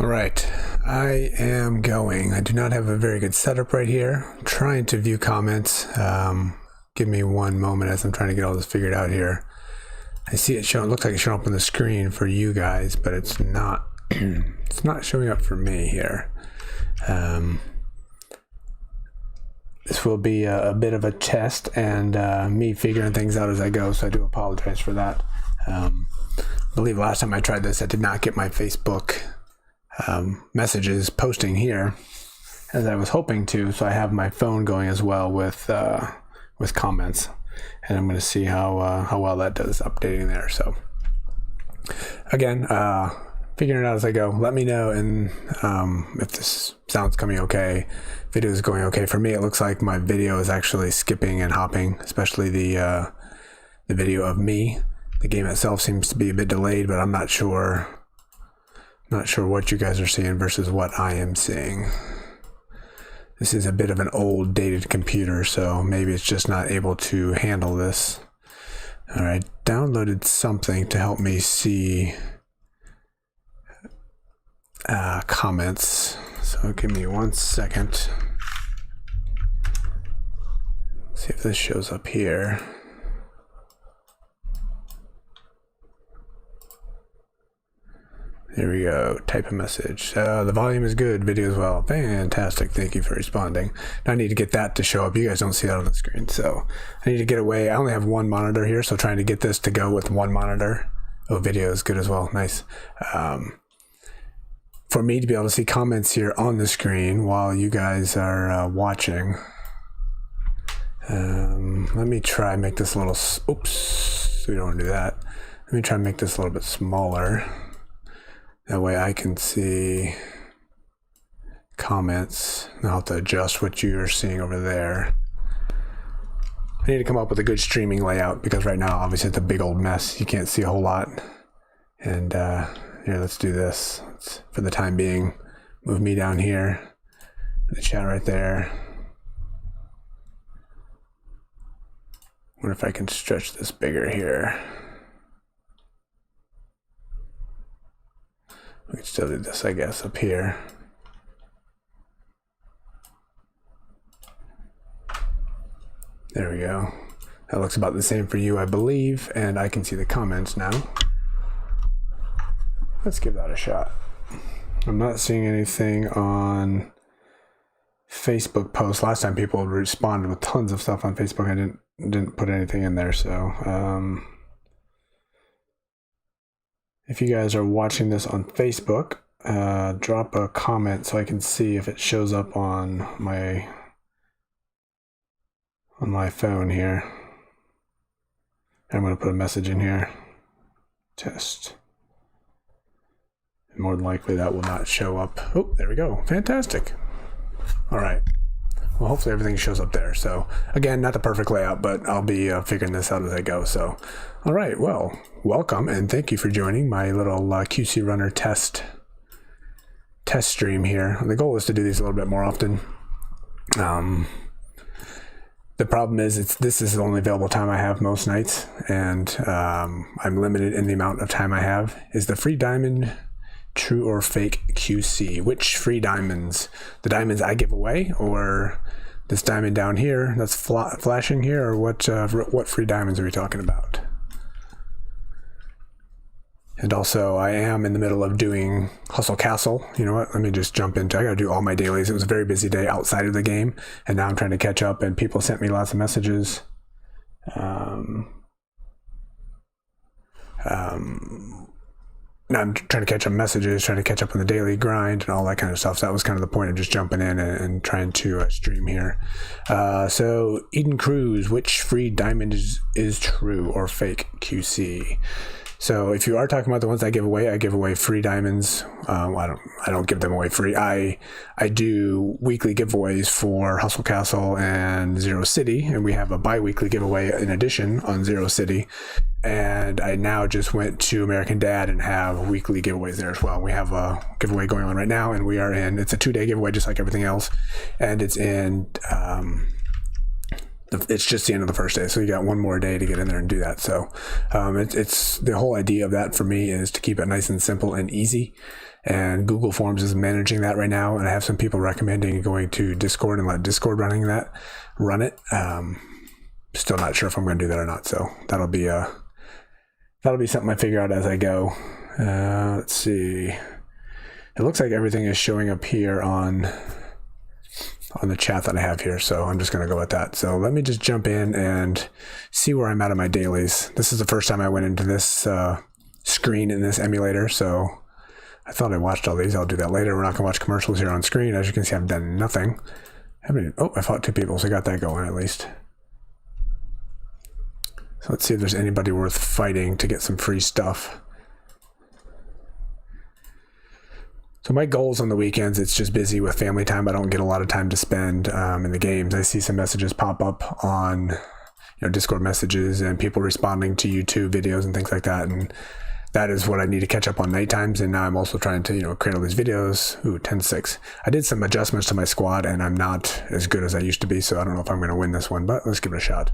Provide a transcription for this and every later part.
All right, I am going. I do not have a very good setup right here. I'm trying to view comments. Give me one moment as I'm trying to get all this figured out here. I see it showing. Looks like it's showing up on the screen for you guys, but it's not. It's not showing up for me here. This will be a bit of a test and me figuring things out as I go, so I do apologize for that. I believe last time I tried this, I did not get my Facebook messages posting here as I was hoping to, so I have my phone going as well with comments, and I'm going to see how well that does updating there. So again, figuring it out as I go. Let me know and if this sounds coming okay. Video is going okay for me. It looks like my video is actually skipping and hopping, especially the video of me. The game itself seems to be a bit delayed, but I'm not sure. Not sure what you guys are seeing versus what I am seeing. This is a bit of an old dated computer, so maybe it's just not able to handle this. All right, downloaded something to help me see comments. So give me 1 second. See if this shows up here. There we go. Type a message. The volume is good. Video as well. Fantastic. Thank you for responding. Now I need to get that to show up. You guys don't see that on the screen, so I need to get away. I only have one monitor here, so trying to get this to go with one monitor. Oh, video is good as well. Nice. For me to be able to see comments here on the screen while you guys are watching. Let me try and make this a little. Oops. We don't want to do that. Let me try and make this a little bit smaller. That way I can see comments. I'll have to adjust what you're seeing over there. I need to come up with a good streaming layout because right now obviously it's a big old mess. You can't see a whole lot. And here, let's do this. Let's, for the time being, move me down here. The chat right there. Wonder if I can stretch this bigger here. We can still do this, I guess, up here. There we go. That looks about the same for you, I believe, and I can see the comments now. Let's give that a shot. I'm not seeing anything on Facebook posts. Last time people responded with tons of stuff on Facebook. I didn't put anything in there, so if you guys are watching this on Facebook, drop a comment so I can see if it shows up on my phone here. I'm going to put a message in here. Test. And more than likely that will not show up. Oh, there we go. Fantastic. All right. Well, hopefully everything shows up there. So again, not the perfect layout, but I'll be figuring this out as I go. So, all right. Well, welcome and thank you for joining my little QC Runner test stream here. The goal is to do these a little bit more often. The problem is this is the only available time I have most nights, and I'm limited in the amount of time I have. Is the free diamond true or fake QC? Which free diamonds? The diamonds I give away, or this diamond down here that's flashing here, or what free diamonds are we talking about? And also, I am in the middle of doing Hustle Castle. You know what? Let me just jump into. I got to do all my dailies. It was a very busy day outside of the game, and now I'm trying to catch up. And people sent me lots of messages. Now I'm trying to catch up messages, trying to catch up on the daily grind and all that kind of stuff. So that was kind of the point of just jumping in and trying to stream here. So Eden Cruz, which free diamond is true or fake QC? So if you are talking about the ones I give away free diamonds. I don't give them away free. I do weekly giveaways for Hustle Castle and Zero City, and we have a bi-weekly giveaway in addition on Zero City. And I now just went to American Dad and have weekly giveaways there as well. We have a giveaway going on right now, and it's a 2-day giveaway just like everything else. And it's in it's just the end of the first day, so you got one more day to get in there and do that. So it's the whole idea of that for me is to keep it nice and simple and easy. and Google Forms is managing that right now, and I have some people recommending going to Discord and let Discord run it. Still not sure if I'm going to do that or not, so that'll be something I figure out as I go. Let's see. It looks like everything is showing up here on the chat that I have here, so I'm just going to go with that. So let me just jump in and see where I'm at on my dailies. This is the first time I went into this screen in this emulator, so I thought I watched all these. I'll do that later. We're not going to watch commercials here on screen. As you can see, I've done nothing. I fought 2 people, so I got that going at least. So let's see if there's anybody worth fighting to get some free stuff. So my goals on the weekends, it's just busy with family time. I don't get a lot of time to spend in the games. I see some messages pop up on Discord messages and people responding to YouTube videos and things like that. And that is what I need to catch up on night times. And now I'm also trying to create all these videos. 10-6. I did some adjustments to my squad and I'm not as good as I used to be. So I don't know if I'm going to win this one, but let's give it a shot.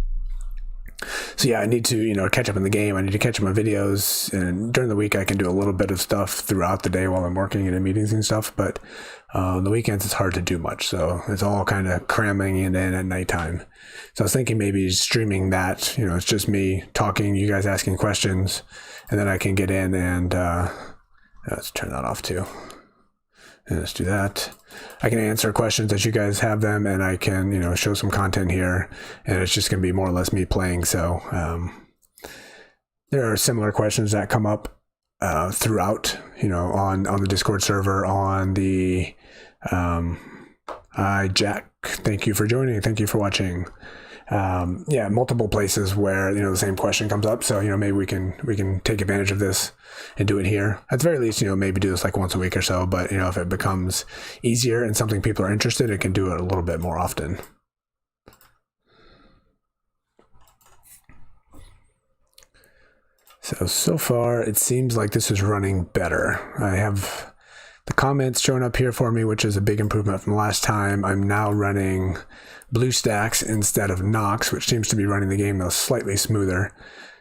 So yeah, I need to, catch up in the game. I need to catch up on videos, and during the week I can do a little bit of stuff throughout the day while I'm working and in meetings and stuff, but on the weekends it's hard to do much. So it's all kind of cramming in at nighttime. So I was thinking maybe streaming that, it's just me talking, you guys asking questions, and then I can get in and, let's turn that off too. And let's do that. I can answer questions as you guys have them, and I can, show some content here, and it's just going to be more or less me playing. So there are similar questions that come up throughout, on the Discord server, on the hi Jack, thank you for joining, thank you for watching. Multiple places where the same question comes up, so maybe we can take advantage of this and do it here at the very least. Maybe do this like once a week or so, but if it becomes easier and something people are interested in, it can do it a little bit more often. So far it seems like this is running better. I have the comments showing up here for me, which is a big improvement from last time. I'm now running BlueStacks instead of Nox, which seems to be running the game though slightly smoother.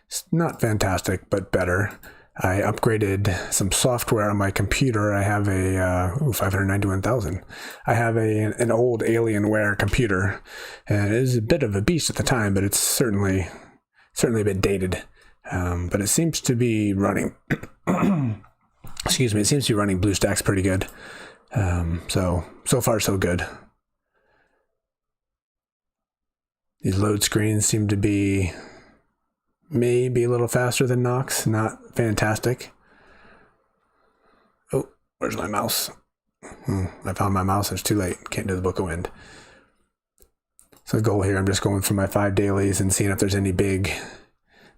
It's not fantastic, but better. I upgraded some software on my computer. I have a 591,000. I have an old Alienware computer, and it was a bit of a beast at the time, but it's certainly a bit dated. But it seems to be running. Excuse me. It seems to be running BlueStacks pretty good. So far so good. These load screens seem to be maybe a little faster than Nox, not fantastic. Oh, where's my mouse? I found my mouse, it's too late, can't do the Book of Wind. So the goal here, I'm just going through my 5 dailies and seeing if there's any big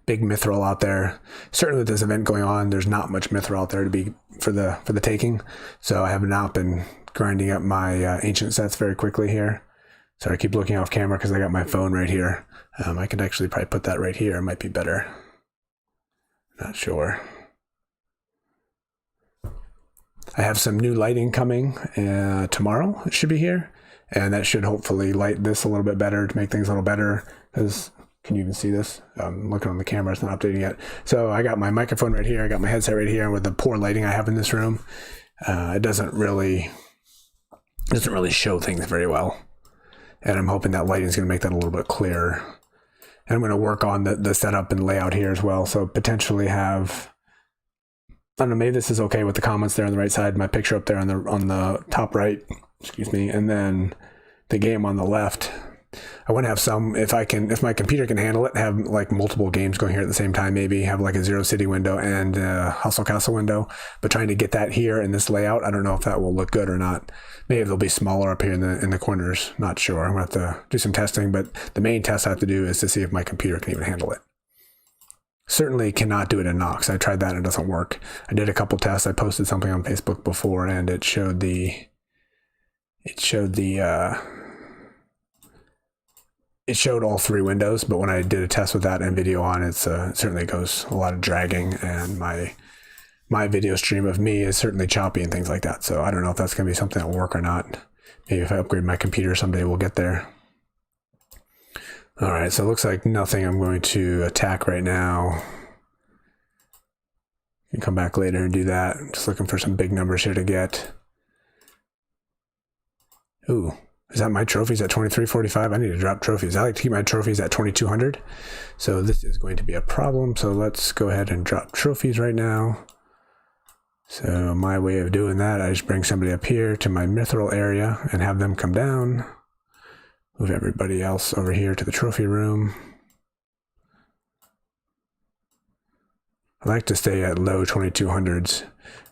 mithril out there. Certainly with this event going on, there's not much mithril out there to be for the taking. So I have not been grinding up my ancient sets very quickly here. Sorry, I keep looking off camera because I got my phone right here. I could actually probably put that right here. It might be better. Not sure. I have some new lighting coming tomorrow. It should be here. And that should hopefully light this a little bit better to make things a little better. Because, can you even see this? I'm looking on the camera. It's not updating yet. So I got my microphone right here. I got my headset right here. With the poor lighting I have in this room, it doesn't really show things very well. And I'm hoping that lighting is going to make that a little bit clearer. And I'm going to work on the setup and layout here as well. So potentially have, I don't know, maybe this is okay with the comments there on the right side, my picture up there on the top right, excuse me, and then the game on the left. I want to have some, if my computer can handle it, have like multiple games going here at the same time, maybe have like a Zero City window and a Hustle Castle window, but trying to get that here in this layout, I don't know if that will look good or not. Maybe they'll be smaller up here in the corners, not sure. I'm going to have to do some testing, but the main test I have to do is to see if my computer can even handle it. Certainly cannot do it in Nox. I tried that and it doesn't work. I did a couple tests. I posted something on Facebook before and it showed all 3 windows, but when I did a test with that and video on, it certainly goes a lot of dragging, and my video stream of me is certainly choppy and things like that. So I don't know if that's going to be something that will work or not. Maybe if I upgrade my computer someday, we'll get there. All right, so it looks like nothing I'm going to attack right now. You can come back later and do that. Just looking for some big numbers here to get. Ooh, is that my trophies at 2345? I need to drop trophies. I like to keep my trophies at 2200. So this is going to be a problem. So let's go ahead and drop trophies right now. So my way of doing that, I just bring somebody up here to my mithril area and have them come down. Move everybody else over here to the trophy room. I like to stay at low 2200s.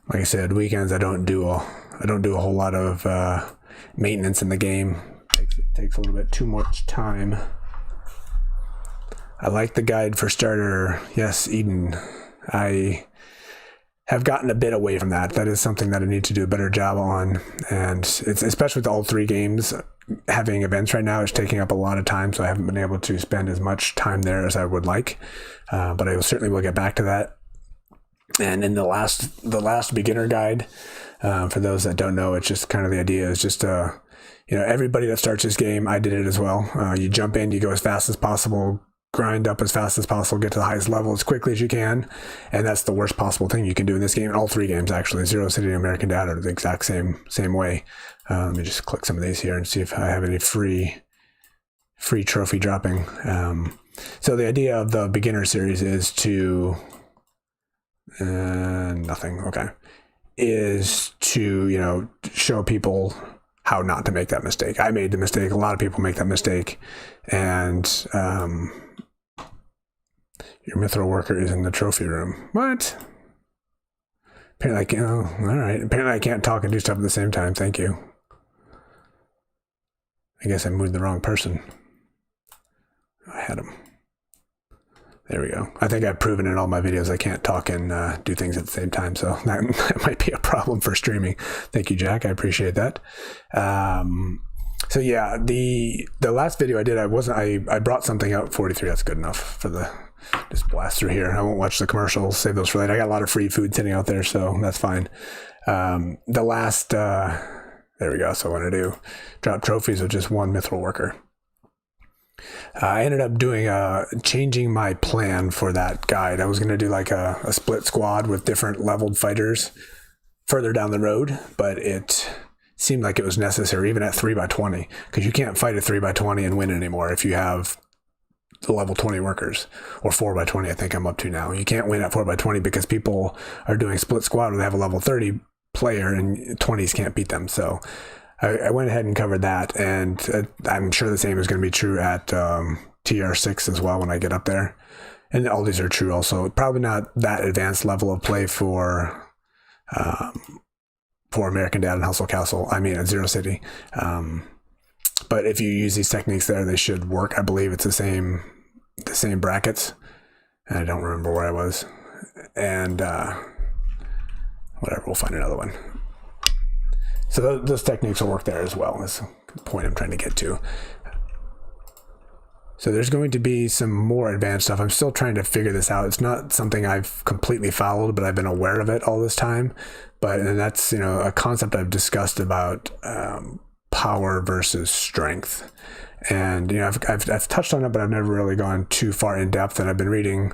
Like I said, weekends I don't do a whole lot of maintenance in the game. It takes a little bit too much time. I like the guide for starter. Yes, Eden. I have gotten a bit away from that. That is something that I need to do a better job on. And it's especially with all 3 games having events right now, it's taking up a lot of time. So I haven't been able to spend as much time there as I would like. But I certainly will get back to that. And in the last beginner guide, for those that don't know, it's just kind of the idea is just, everybody that starts this game, I did it as well. You jump in, you go as fast as possible, grind up as fast as possible, get to the highest level as quickly as you can. And that's the worst possible thing you can do in this game. In all 3 games, actually. Zero City and American Dad are the exact same way. Let me just click some of these here and see if I have any free trophy dropping. So the idea of the beginner series is to... nothing. Okay. Is to, show people how not to make that mistake. I made the mistake. A lot of people make that mistake. And your mithril worker is in the trophy room. What? Apparently, all right. Apparently I can't talk and do stuff at the same time. Thank you. I guess I moved the wrong person. I had him. There we go. I think I've proven in all my videos I can't talk and do things at the same time, so that might be a problem for streaming. Thank you, Jack. I appreciate that. So yeah, the last video I did, I brought something out 43. That's good enough for the just blast through here. I won't watch the commercials. Save those for later. I got a lot of free food sitting out there, so that's fine. The last there we go. So what I do, drop trophies with just 1 mithril worker. I ended up changing my plan for that guide. I was going to do like a split squad with different leveled fighters further down the road, but it seemed like it was necessary even at 3x20, because you can't fight a 3x20 and win anymore if you have the level 20 workers, or 4x20 I think I'm up to now. You can't win at 4x20 because people are doing split squad where they have a level 30 player and 20s can't beat them. So I went ahead and covered that, and I'm sure the same is going to be true at TR6 as well when I get up there. And all these are true also. Probably not that advanced level of play for American Dad and Hustle Castle. I mean, at Zero City. But if you use these techniques there, they should work. I believe it's the same brackets. And I don't remember where I was. And whatever, we'll find another one. So those techniques will work there as well. That's the point I'm trying to get to. So there's going to be some more advanced stuff. I'm still trying to figure this out. It's not something I've completely followed, but I've been aware of it all this time. And that's, a concept I've discussed about power versus strength. And, I've touched on it, but I've never really gone too far in depth. And I've been reading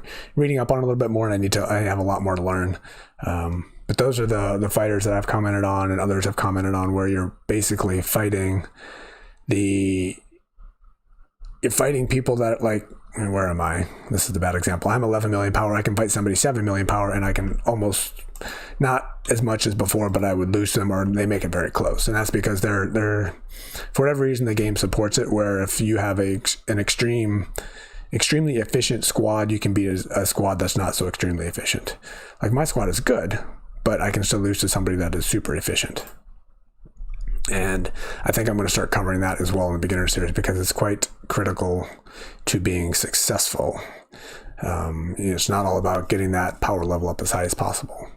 up on it a little bit more, and I have a lot more to learn. But those are the fighters that I've commented on, and others have commented on, where you're basically fighting you're fighting people that, like, where am I? This is the bad example. I'm 11 million power. I can fight somebody 7 million power, and I can almost, not as much as before, but I would lose to them, or they make it very close. And that's because they're for whatever reason, the game supports it, where if you have an extremely efficient squad, you can beat a squad that's not so extremely efficient. Like, my squad is good, but I can still lose to somebody that is super efficient. And I think I'm going to start covering that as well in the beginner series, because it's quite critical to being successful. It's not all about getting that power level up as high as possible,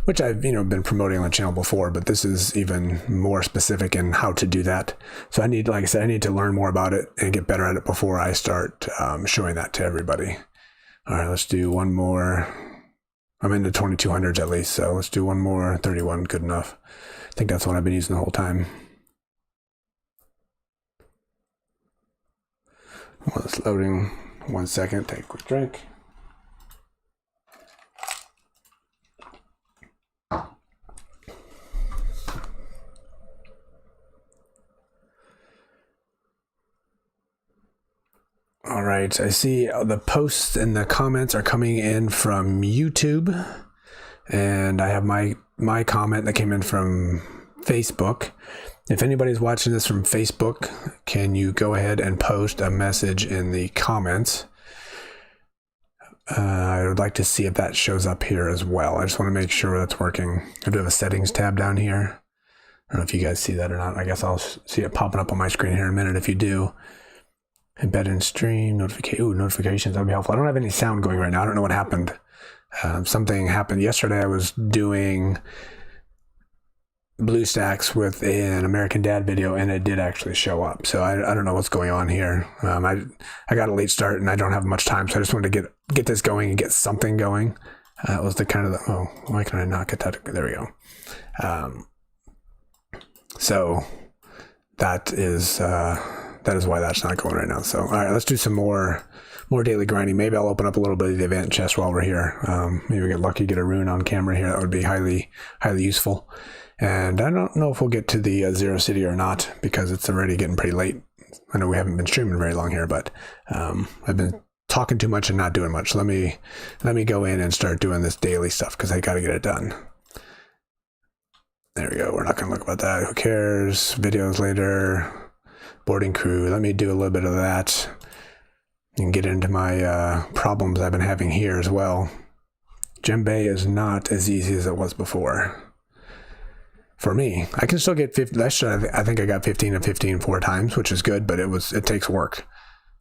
which I've been promoting on the channel before, but this is even more specific in how to do that. So I need to learn more about it and get better at it before I start showing that to everybody. All right, let's do one more. I'm in the 2200s at least, so let's do one more. 31, good enough. I think that's what I've been using the whole time. Well, it's loading. 1 second, take a quick drink. All right, I see the posts and the comments are coming in from YouTube, and I have my comment that came in from Facebook. If anybody's watching this from Facebook, can you go ahead and post a message in the comments? I would like to see if that shows up here as well. I just want to make sure that's working. I do have a settings tab down here. I don't know if you guys see that or not. I guess I'll see it popping up on my screen here in a minute if you do. Embed in stream, notifications, that would be helpful. I don't have any sound going right now. I don't know what happened. Something happened yesterday. I was doing BlueStacks with an American Dad video, and it did actually show up. So I don't know what's going on here. I got a late start, and I don't have much time, so I just wanted to get this going and get something going. It was the kind of oh, why can I not get that? There we go. So that is why that's not going right now. So all right, let's do some more daily grinding. Maybe I'll open up a little bit of the event chest while we're here. Maybe we get lucky, get a rune on camera here. That would be highly useful. And I don't know if we'll get to the Zero City or not, because it's already getting pretty late. I know we haven't been streaming very long here, but I've been talking too much and not doing much. Let me go in and start doing this daily stuff, because I got to get it done. There we go. We're not going to look about that. Who cares? Videos later. Boarding crew. Let me do a little bit of that and get into my problems I've been having here as well. Djembe is not as easy as it was before. For me, I can still get 50. I think I got 15 and 15 4 times, which is good, but it takes work.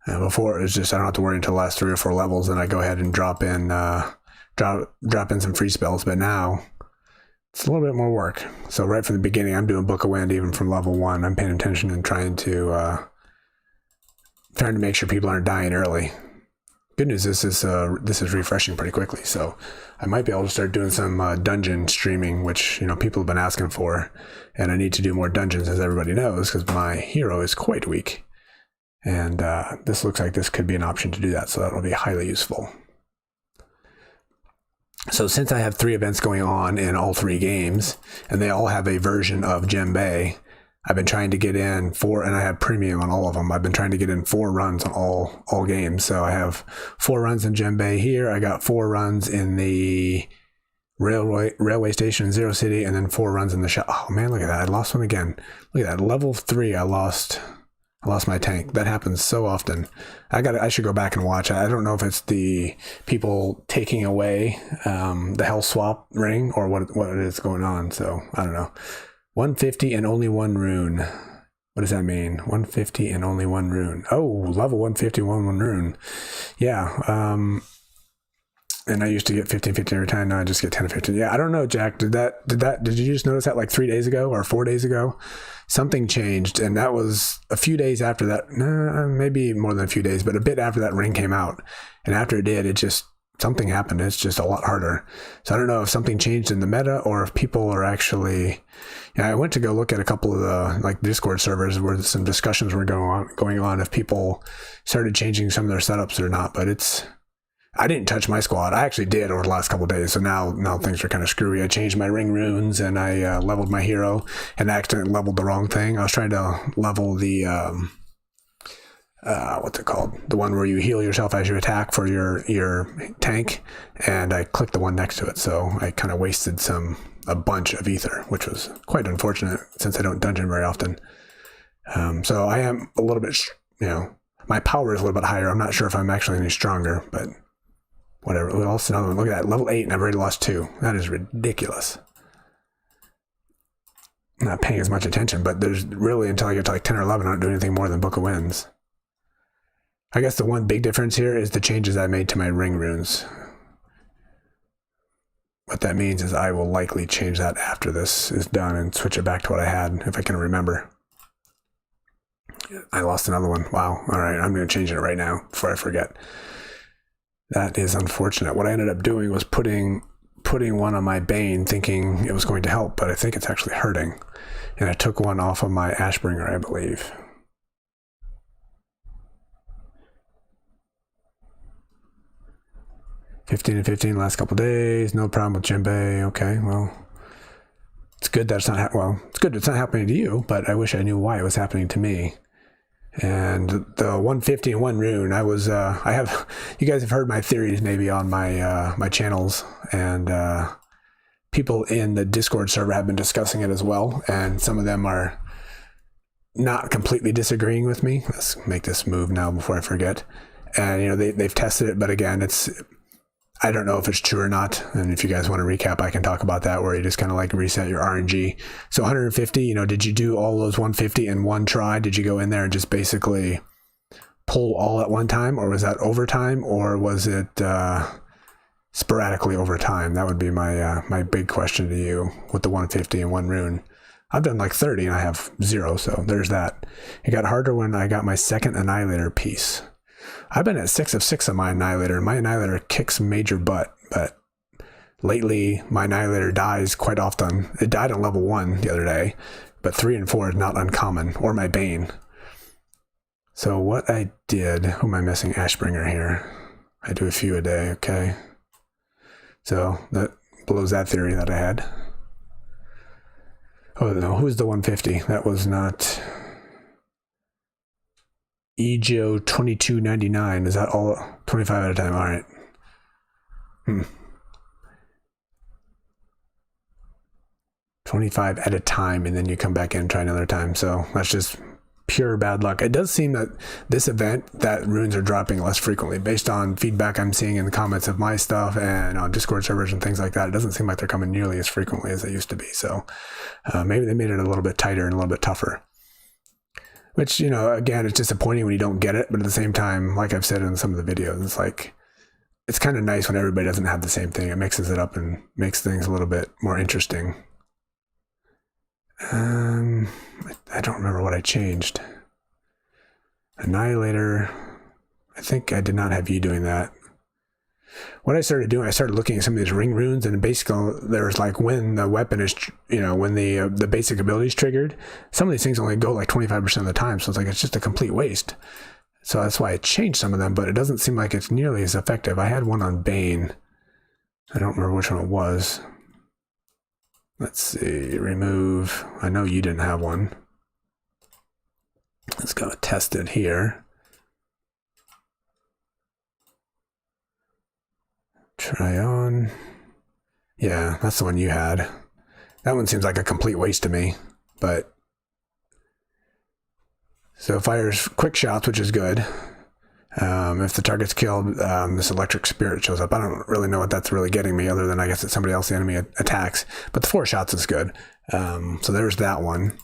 Before it was just I don't have to worry until the last 3 or 4 levels, and I go ahead and drop in some free spells. But now it's a little bit more work. So right from the beginning, I'm doing Book of Wind even from level 1. I'm paying attention and trying to make sure people aren't dying early. Good news is this is refreshing pretty quickly, so I might be able to start doing some dungeon streaming, which people have been asking for, and I need to do more dungeons, as everybody knows, because my hero is quite weak, and this looks like this could be an option to do that, so that will be highly useful. So since I have 3 events going on in all 3 games, and they all have a version of Djembe, I've been trying to get in 4, and I have premium on all of them. I've been trying to get in 4 runs on all games. So I have 4 runs in Djembe here. I got 4 runs in the railway station in Zero City, and then 4 runs in the shop. Oh man, look at that! I lost one again. Look at that, level 3. I lost my tank. That happens so often. I should go back and watch. I don't know if it's the people taking away the health swap ring or what is going on. So I don't know. 150 and only 1 rune. What does that mean? 150 and only 1 rune. Oh, level 150, 1 rune. Yeah. And I used to get 15 every time. Now I just get 10 or 15. Yeah, I don't know, Jack. Did you just notice that like 3 days ago or 4 days ago? Something changed, and that was a few days after that. Maybe more than a few days, but a bit after that ring came out. And after it did, something happened. It's just a lot harder. So I don't know if something changed in the meta or if people are actually. I went to go look at a couple of the Discord servers where some discussions were going on if people started changing some of their setups or not. But I didn't touch my squad. I actually did over the last couple of days. So now things are kind of screwy. I changed my ring runes and I leveled my hero and accidentally leveled the wrong thing. I was trying to level the what's it called? The one where you heal yourself as you attack for your tank, and I clicked the one next to it, so I kind of wasted a bunch of ether, which was quite unfortunate since I don't dungeon very often. So I am a little bit, my power is a little bit higher. I'm not sure if I'm actually any stronger, but whatever. Else another one. Look at that, level 8, and I've already lost 2. That is ridiculous. I'm not paying as much attention, but there's really, until I get to like 10 or 11, I don't do anything more than Book of Winds. I guess the one big difference here is the changes I made to my ring runes. What that means is I will likely change that after this is done and switch it back to what I had, if I can remember. I lost another one. Wow. All right, I'm going to change it right now before I forget. That is unfortunate. What I ended up doing was putting one on my Bane thinking it was going to help, but I think it's actually hurting. And I took one off of my Ashbringer, I believe. $15 and $15 last couple days. No problem with Djembe. Okay, well, it's good that it's not it's good it's not happening to you, but I wish I knew why it was happening to me. And the 150 and 1 rune, I was, I have, you guys have heard my theories maybe on my, my channels, and people in the Discord server have been discussing it as well. And some of them are not completely disagreeing with me. Let's make this move now before I forget. And, you know, they've tested it, but again, I don't know if it's true or not. And if you guys want to recap, I can talk about that, where you just kind of like reset your RNG. So 150, you know, did you do all those 150 in one try? Did you go in there and just basically pull all at one time, or was that overtime, or was it sporadically over time? That would be my my big question to you with the 150 and 1 rune. I've done like 30 and I have 0, so there's that. It got harder when I got my second Annihilator piece. I've been at 6 of 6 on my Annihilator. My Annihilator kicks major butt, but lately my Annihilator dies quite often. It died on level 1 the other day, but 3 and 4 is not uncommon, or my Bane. So what I did, who am I missing? Ashbringer here. I do a few a day, okay. So that blows that theory that I had. Oh no, who's the 150? That was not... Egio 2299. Is that all? 25 at a time. All right. 25 at a time, and then you come back in and try another time. So that's just pure bad luck. It does seem that this event, that runes are dropping less frequently based on feedback I'm seeing in the comments of my stuff and on Discord servers and things like that. It doesn't seem like they're coming nearly as frequently as they used to be. So maybe they made it a little bit tighter and a little bit tougher. Which, you know, again, it's disappointing when you don't get it, but at the same time, like I've said in some of the videos, it's like, it's kind of nice when everybody doesn't have the same thing. It mixes it up and makes things a little bit more interesting. I don't remember what I changed. Annihilator, I think I did not have you doing that. What I started doing, I started looking at some of these ring runes, and basically there's like when the weapon is, you know, when the basic ability is triggered, some of these things only go like 25% of the time. So it's like, it's just a complete waste. So that's why I changed some of them, but it doesn't seem like it's nearly as effective. I had one on Bane. I don't remember which one it was. Let's see, remove. I know you didn't have one. Let's go test it here. Try on. Yeah, that's the one you had. That one seems like a complete waste to me, but so it fires quick shots, which is good. If the target's killed, this electric spirit shows up. I don't really know what that's really getting me, other than I guess it's somebody else the enemy attacks, but the 4 shots is good. So there's that one.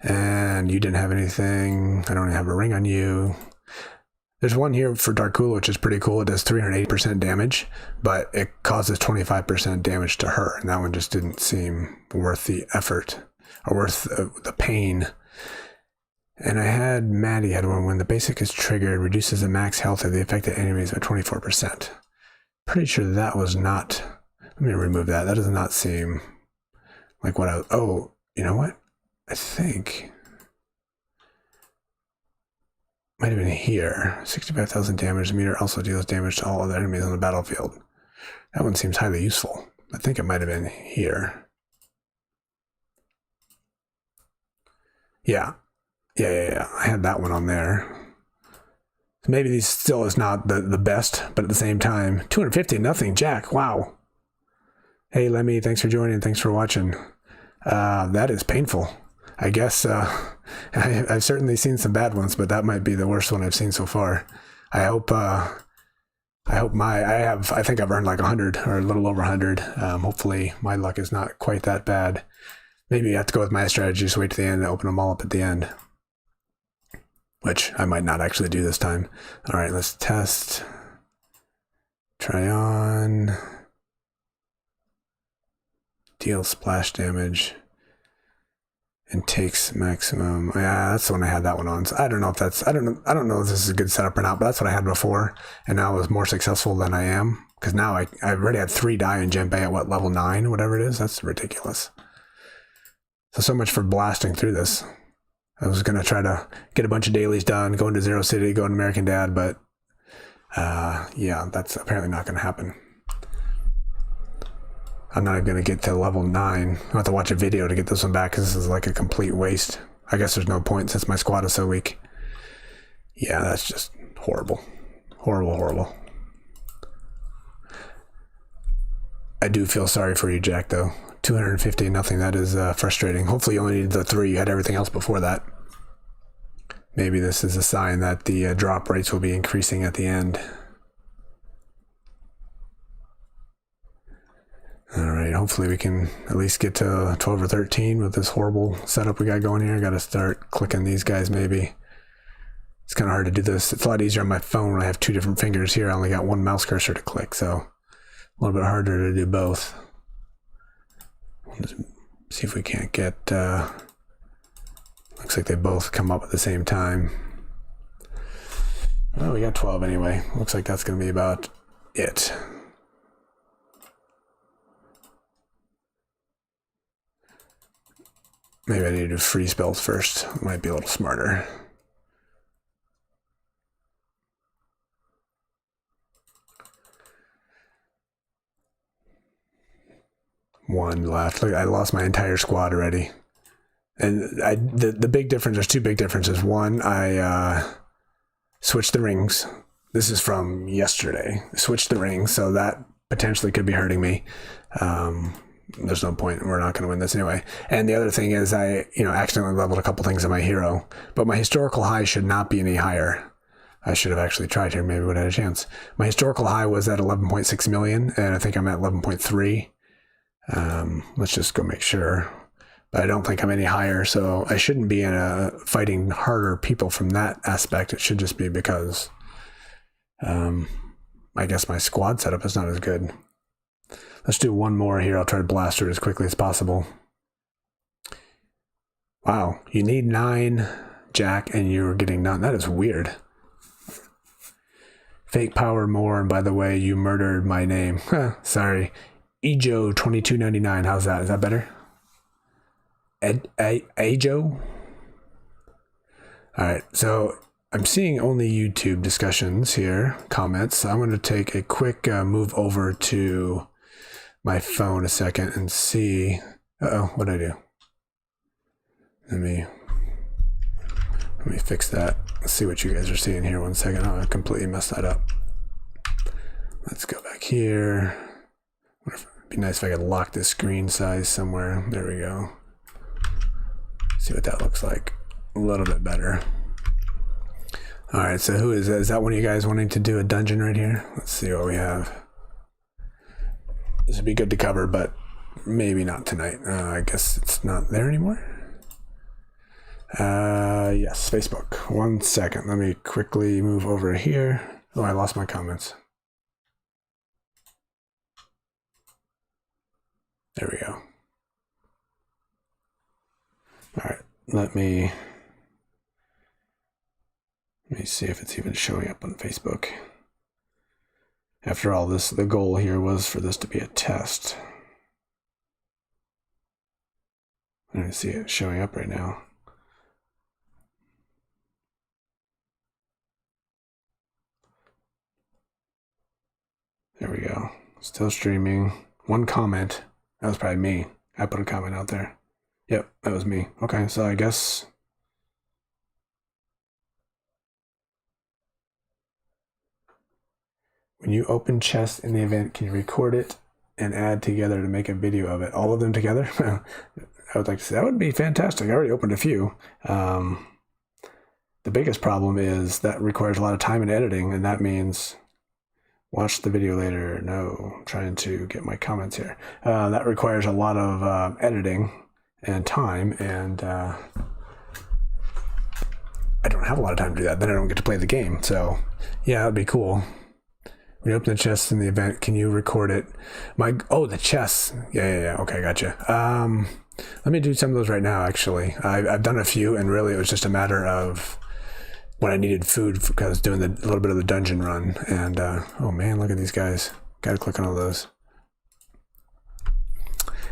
And you didn't have anything. I don't even have a ring on you. There's one here for Darkula, which is pretty cool. It does 380% damage, but it causes 25% damage to her. And that one just didn't seem worth the effort, or worth the pain. And I had Maddie had one. When the basic is triggered, reduces the max health of the affected enemies by 24%. Pretty sure that was not... Let me remove that. That does not seem like what I... Oh, you know what? I think... might have been here. 65,000 damage. The meter also deals damage to all other enemies on the battlefield. That one seems highly useful. I think it might have been here. Yeah. Yeah. I had that one on there. Maybe these still is not the best, but at the same time, 250, nothing, Jack. Wow. Hey, Lemmy, thanks for joining. Thanks for watching. That is painful. I guess I've certainly seen some bad ones, but that might be the worst one I've seen so far. I hope I think I've earned like 100 or a little over 100. Hopefully my luck is not quite that bad. Maybe I have to go with my strategy, just wait to the end and open them all up at the end, which I might not actually do this time. All right, let's test. Try on. Deal splash damage. And takes maximum. Yeah, that's the one I had that one on. So I don't know if that's, I don't know if this is a good setup or not, but that's what I had before. And now I was more successful than I am. Because now I already had 3 die in Genpei at what, level 9 or whatever it is. That's ridiculous. So much for blasting through this. I was going to try to get a bunch of dailies done, go into Zero City, go into American Dad, but yeah, that's apparently not going to happen. I'm not even going to get to level 9. I'll have to watch a video to get this one back, because this is like a complete waste. I guess there's no point since my squad is so weak. Yeah, that's just horrible. Horrible, horrible. I do feel sorry for you, Jack, though. 250 nothing, that is frustrating. Hopefully you only needed the 3. You had everything else before that. Maybe this is a sign that the drop rates will be increasing at the end. Alright, hopefully we can at least get to 12 or 13 with this horrible setup we got going here. I gotta start clicking these guys maybe. It's kind of hard to do this. It's a lot easier on my phone when I have 2 different fingers here. I only got 1 mouse cursor to click, so a little bit harder to do both. Let's see if we can't get... looks like they both come up at the same time. Well, we got 12 anyway. Looks like that's going to be about it. Maybe I need to do free spells first. Might be a little smarter. One left. Look, I lost my entire squad already. And the big difference, there's 2 big differences. One, I switched the rings. This is from yesterday. Switched the rings, so that potentially could be hurting me. There's no point. We're not going to win this anyway. And the other thing is I, accidentally leveled a couple things on my hero. But my historical high should not be any higher. I should have actually tried here. Maybe would have had a chance. My historical high was at 11.6 million, and I think I'm at 11.3. Let's just go make sure. But I don't think I'm any higher, so I shouldn't be fighting harder people from that aspect. It should just be because I guess my squad setup is not as good. Let's do one more here. I'll try to blast her as quickly as possible. Wow, you need 9, Jack, and you're getting none. That is weird. Fake power more, and by the way, you murdered my name. Sorry. Ejo 2299. How's that? Is that better? Ejo? Alright, so I'm seeing only YouTube discussions here, comments. So I'm going to take a quick move over to my phone a second and see. Uh-oh, what did I do? Let me fix that. Let's see what you guys are seeing here. 1 second. Oh, I completely messed that up. Let's go back here. It'd be nice if I could lock this screen size somewhere. There we go. See what that looks like. A little bit better. All right, so who is that? Is that one of you guys wanting to do a dungeon right here? Let's see what we have. This would be good to cover, but maybe not tonight. I guess it's not there anymore. Yes, Facebook. 1 second. Let me quickly move over here. Oh, I lost my comments. There we go. All right, let me see if it's even showing up on Facebook. After all this, the goal here was for this to be a test. I don't see it showing up right now. There we go. Still streaming. 1 comment. That was probably me. I put a comment out there. Yep, that was me. Okay, so I guess... When you open chests in the event, can you record it and add together to make a video of it? All of them together? I would like to say that would be fantastic. I already opened a few. The biggest problem is that requires a lot of time and editing, and that means... Watch the video later. No, I'm trying to get my comments here. That requires a lot of editing and time, and I don't have a lot of time to do that. Then I don't get to play the game. So, yeah, that'd be cool. When you open the chest in the event, can you record it? The chests. Yeah. Okay, gotcha. Let me do some of those right now, actually. I've done a few, and really it was just a matter of when I needed food because I was doing a little bit of the dungeon run. And, oh man, look at these guys. Gotta click on all those.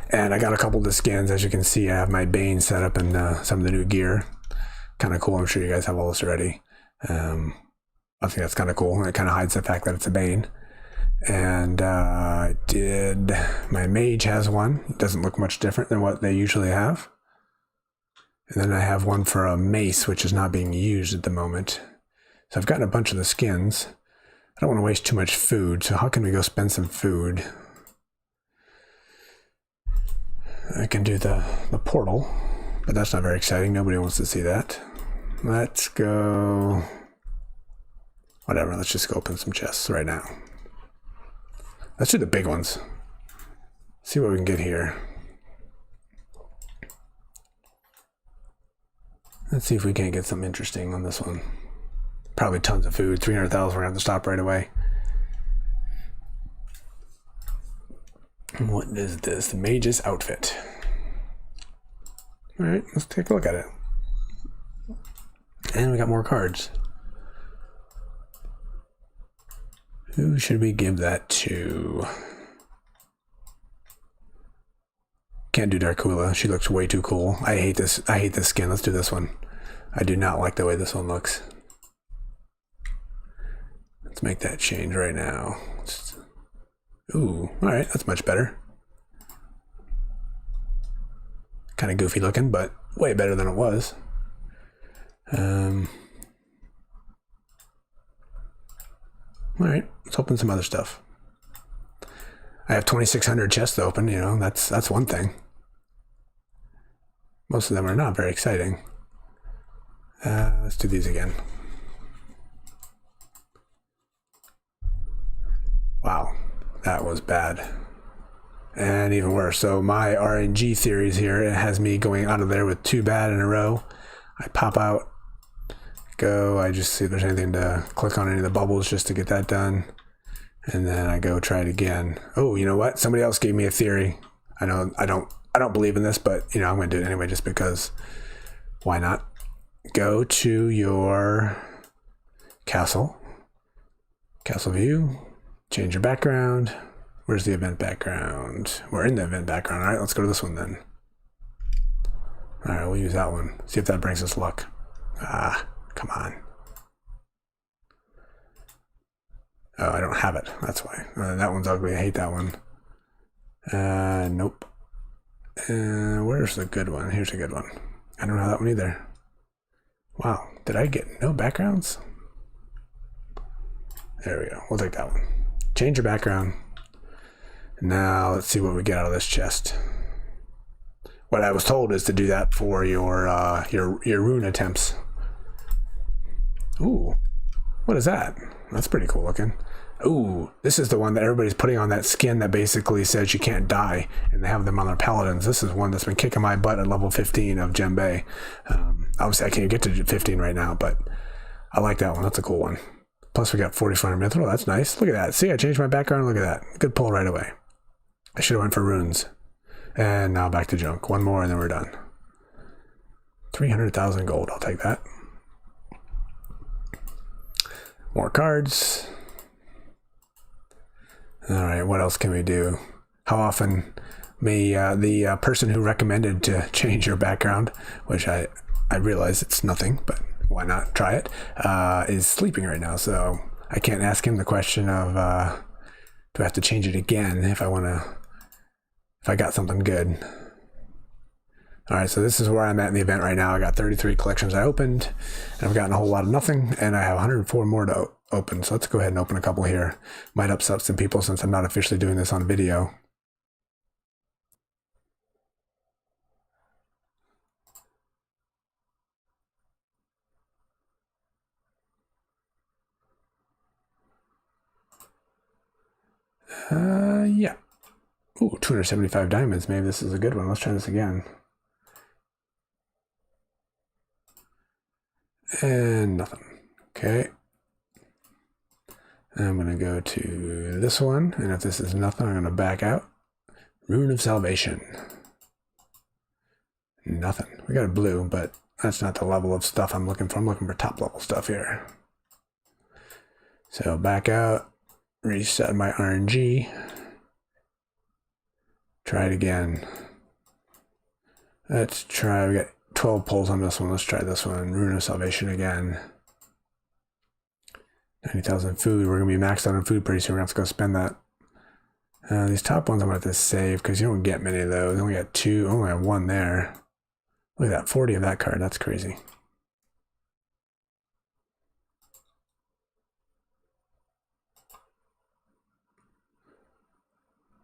And I got a couple of the skins. As you can see, I have my Bane set up and some of the new gear. Kind of cool. I'm sure you guys have all this already. I think that's kind of cool. It kind of hides the fact that it's a Bane. And my mage has one. It doesn't look much different than what they usually have. And then I have one for a mace, which is not being used at the moment. So I've gotten a bunch of the skins. I don't want to waste too much food, so how can we go spend some food? I can do the portal, but that's not very exciting. Nobody wants to see that. Let's go... Whatever, let's just go open some chests right now. Let's do the big ones. See what we can get here. Let's see if we can't get something interesting on this one. Probably tons of food. 300,000, we're going to have to stop right away. What is this? The mage's outfit. Alright, let's take a look at it. And we got more cards. Who should we give that to? Can't do Darkula. She looks way too cool. I hate this skin. Let's do this one. I do not like the way this one looks. Let's make that change right now. Ooh, alright, that's much better. Kind of goofy looking, but way better than it was. Alright, let's open some other stuff. I have 2,600 chests to open, you know, that's one thing. Most of them are not very exciting. Let's do these again. Wow, that was bad. And even worse. So my RNG theories here, it has me going out of there with 2 bad in a row. I pop out, go, I just see if there's anything to click on any of the bubbles just to get that done. And then I go try it again. Oh, you know what? Somebody else gave me a theory. I know I don't believe in this, but you know, I'm gonna do it anyway just because why not? Go to your castle view, change your background. Where's the event background? We're in the event background. All right, let's go to this one then. All right, we'll use that one. See if that brings us luck. Ah, come on. Oh, I don't have it. That's why. That one's ugly. I hate that one. Nope. Where's the good one? Here's a good one. I don't have that one either. Wow. Did I get no backgrounds? There we go. We'll take that one. Change your background. Now let's see what we get out of this chest. What I was told is to do that for your rune attempts. Ooh. What is that? That's pretty cool looking. Ooh, this is the one that everybody's putting on that skin that basically says you can't die, and they have them on their paladins. This is one that's been kicking my butt at level 15 of Djembe. Obviously, I can't get to 15 right now, but I like that one. That's a cool one. Plus, we got 4,400 mithril. That's nice. Look at that. See, I changed my background. Look at that. Good pull right away. I should have went for runes. And now back to junk. One more, and then we're done. 300,000 gold. I'll take that. More cards. All right, what else can we do? How often may the person who recommended to change your background, which I realize it's nothing, but why not try it, is sleeping right now. So I can't ask him the question of do I have to change it again if I got something good. All right, so this is where I'm at in the event right now. I got 33 collections I opened, and I've gotten a whole lot of nothing, and I have 104 more to open. So let's go ahead and open a couple here. Might upset some people since I'm not officially doing this on video. Yeah. Ooh, 275 diamonds. Maybe this is a good one. Let's try this again. And nothing. Okay. I'm going to go to this one, and if this is nothing, I'm going to back out. Rune of Salvation. Nothing. We got a blue, but that's not the level of stuff I'm looking for. I'm looking for top level stuff here. So back out, reset my RNG. Try it again. Let's try, we got 12 pulls on this one. Let's try this one. Rune of Salvation again. 90,000 food. We're going to be maxed out on food pretty soon. We're going to have to go spend that. These top ones I'm going to have to save because you don't get many of those. I only got 2. I only have 1 there. Look at that. 40 of that card. That's crazy.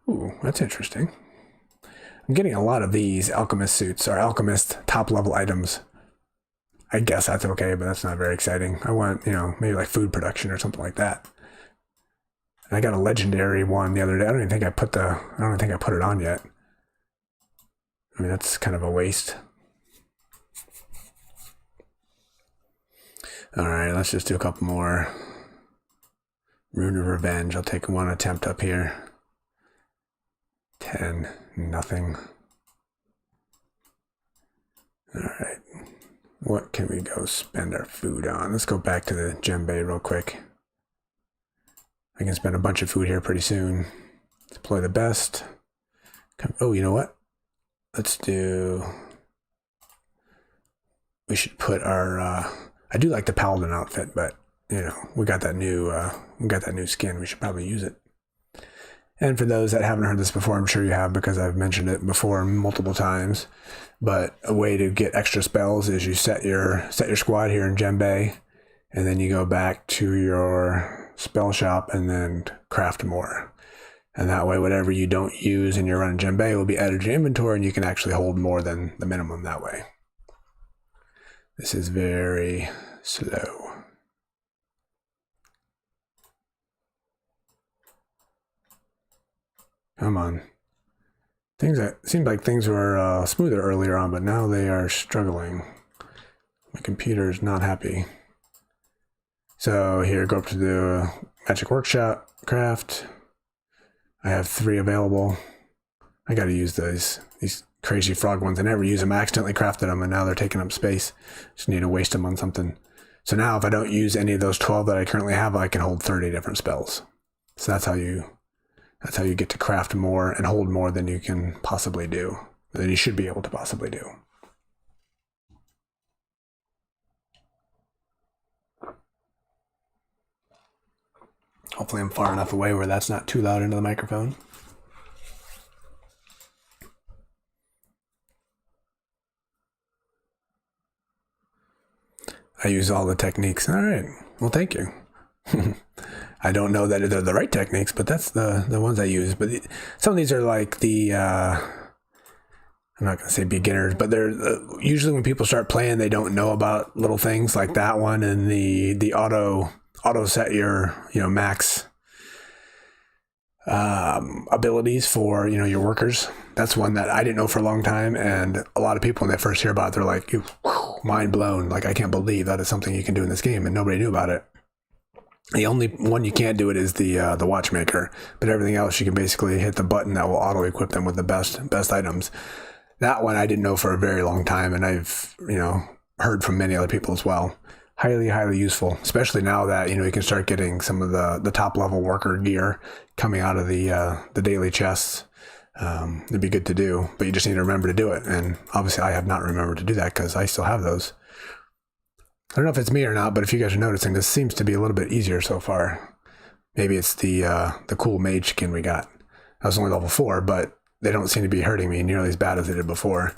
Ooh, that's interesting. I'm getting a lot of these alchemist suits or alchemist top level items. I guess that's okay, but that's not very exciting. I want, maybe like food production or something like that. And I got a legendary one the other day. I don't think I put it on yet. I mean, that's kind of a waste. All right, let's just do a couple more. Rune of Revenge. I'll take one attempt up here. 10, nothing. All right. What can we go spend our food on? Let's go back to the djembe real quick. I can spend a bunch of food here pretty soon. Deploy the best. Oh, you know what? Let's do... We should put our... I do like the paladin outfit, but we got that new skin. We should probably use it. And for those that haven't heard this before, I'm sure you have because I've mentioned it before multiple times. But a way to get extra spells is you set your squad here in djembe, and then you go back to your spell shop and then craft more. And that way, whatever you don't use in your run in djembe will be added to your inventory, and you can actually hold more than the minimum that way. This is very slow. Come on. Seemed like things were smoother earlier on, but now they are struggling. My computer is not happy. So here, go up to the Magic Workshop, craft. I have 3 available. I got to use these crazy frog ones. I never use them. I accidentally crafted them, and now they're taking up space. Just need to waste them on something. So now if I don't use any of those 12 that I currently have, I can hold 30 different spells. So that's how you get to craft more and hold more than you can possibly do, than you should be able to possibly do. Hopefully I'm far enough away where that's not too loud into the microphone. I use all the techniques. All right. Well, thank you. I don't know that they're the right techniques, but that's the ones I use. But some of these are like the, I'm not going to say beginners, but they're usually when people start playing, they don't know about little things like that one and the auto set your, max abilities for, your workers. That's one that I didn't know for a long time. And a lot of people, when they first hear about it, they're like, mind blown. Like, I can't believe that is something you can do in this game. And nobody knew about it. The only one you can't do it is the watchmaker, but everything else you can basically hit the button that will auto equip them with the best items. That one I didn't know for a very long time, and I've heard from many other people as well. Highly useful, especially now that you can start getting some of the top level worker gear coming out of the daily chests. It'd be good to do, but you just need to remember to do it. And obviously, I have not remembered to do that because I still have those. I don't know if it's me or not, but if you guys are noticing, this seems to be a little bit easier so far. Maybe it's the cool mage skin we got. I was only level 4, but they don't seem to be hurting me nearly as bad as they did before.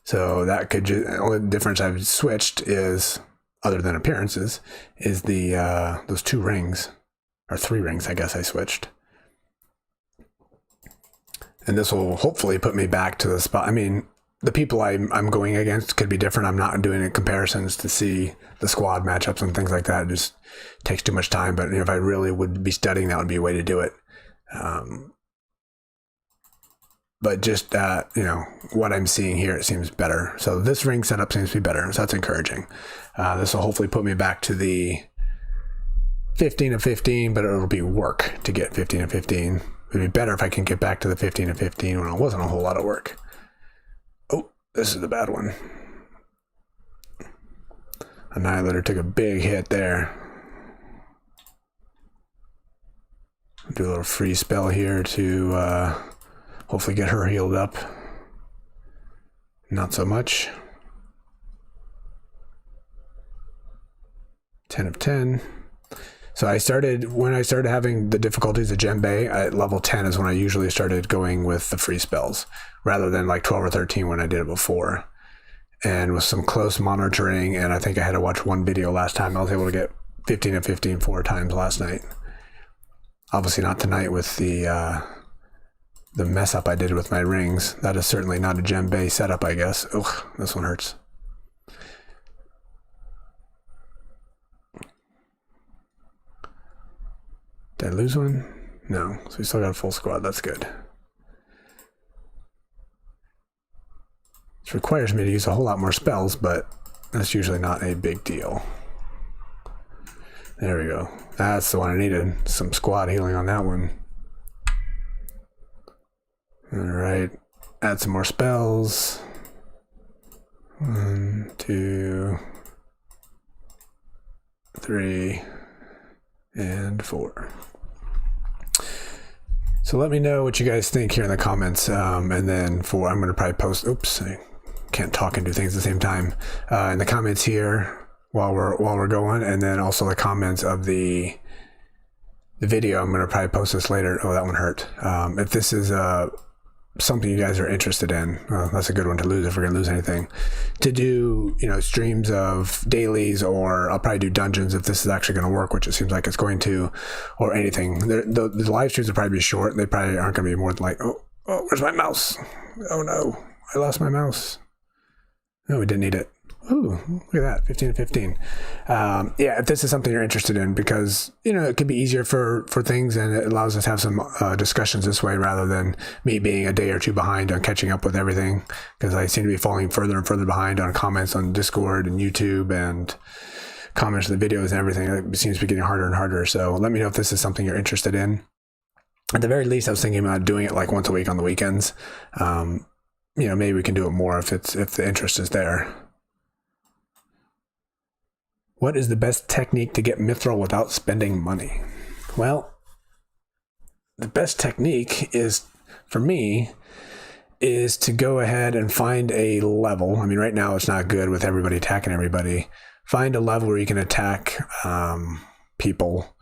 So that could the only difference I've switched is, other than appearances, is the those 2 rings, or 3 rings, I guess I switched. And this will hopefully put me back to the spot. I mean, the people I'm going against could be different. I'm not doing comparisons to see the squad matchups and things like that. It just takes too much time. But if I really would be studying, that would be a way to do it. But just, what I'm seeing here, it seems better. So this ring setup seems to be better. So that's encouraging. This will hopefully put me back to the 15 of 15, but it'll be work to get 15 of 15. It'd be better if I can get back to the 15 of 15 when it wasn't a whole lot of work. Oh, this is the bad one. Annihilator took a big hit there. Do a little free spell here to hopefully get her healed up. Not so much. 10 of 10. So when I started having the difficulties of djembe, at level 10 is when I usually started going with the free spells, rather than like 12 or 13 when I did it before. And with some close monitoring, and I think I had to watch one video last time, I was able to get 15 of 15 4 times last night. Obviously not tonight with the the mess up I did with my rings. That is certainly not a gem base setup, I guess. Ugh, this one hurts. Did I lose one? No. So we still got a full squad. That's good. This requires me to use a whole lot more spells, but that's usually not a big deal. There we go. That's the one I needed. Some squad healing on that one. Alright. Add some more spells. 1, 2, 3, and 4. So let me know what you guys think here in the comments, and then I'm going to probably post, oops, I can't talk and do things at the same time, in the comments here while we're going, and then also the comments of the video. I'm going to probably post this later. Oh, that one hurt. If this is something you guys are interested in, well, that's a good one to lose if we're going to lose anything, to do, you know, streams of dailies, or I'll probably do dungeons if this is actually going to work, which it seems like it's going to, or anything. The live streams will probably be short. They probably aren't going to be more than like, oh, where's my mouse? Oh no, I lost my mouse. No, we didn't need it. Ooh, look at that, 15 to 15. Yeah, if this is something you're interested in, because, you know, it can be easier for things, and it allows us to have some discussions this way rather than me being a day or two behind on catching up with everything, because I seem to be falling further and further behind on comments on Discord and YouTube and comments on the videos and everything. It seems to be getting harder and harder. So let me know if this is something you're interested in. At the very least, I was thinking about doing it like once a week on the weekends. You know, maybe we can do it more if the interest is there. What is the best technique to get mithril without spending money? Well, the best technique is, for me, is to go ahead and find a level. I mean, right now it's not good with everybody attacking everybody. Find a level where you can attack people.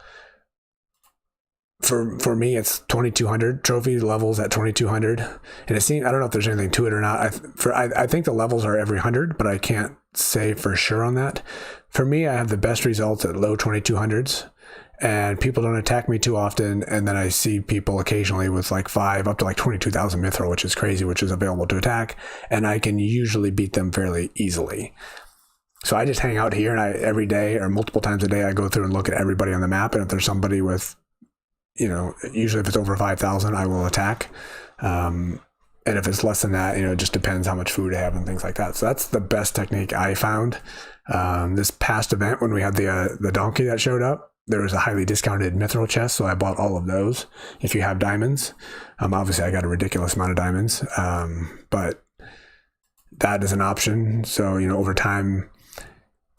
For me, it's 2200 trophy levels at 2200, and it seems, I don't know if there's anything to it or not. I think the levels are every 100, but I can't say for sure on that. For me, I have the best results at low 2200s, and people don't attack me too often, and then I see people occasionally with like 5 up to like 22,000 mithril, which is crazy, which is available to attack, and I can usually beat them fairly easily. So I just hang out here, and every day or multiple times a day I go through and look at everybody on the map, and if there's somebody with, you know, usually if it's over 5,000, I will attack. And if it's less than that, you know, it just depends how much food I have and things like that. So that's the best technique I found. This past event, when we had the donkey that showed up, there was a highly discounted mithril chest, so I bought all of those. If you have diamonds, obviously I got a ridiculous amount of diamonds, but that is an option. So, you know, over time,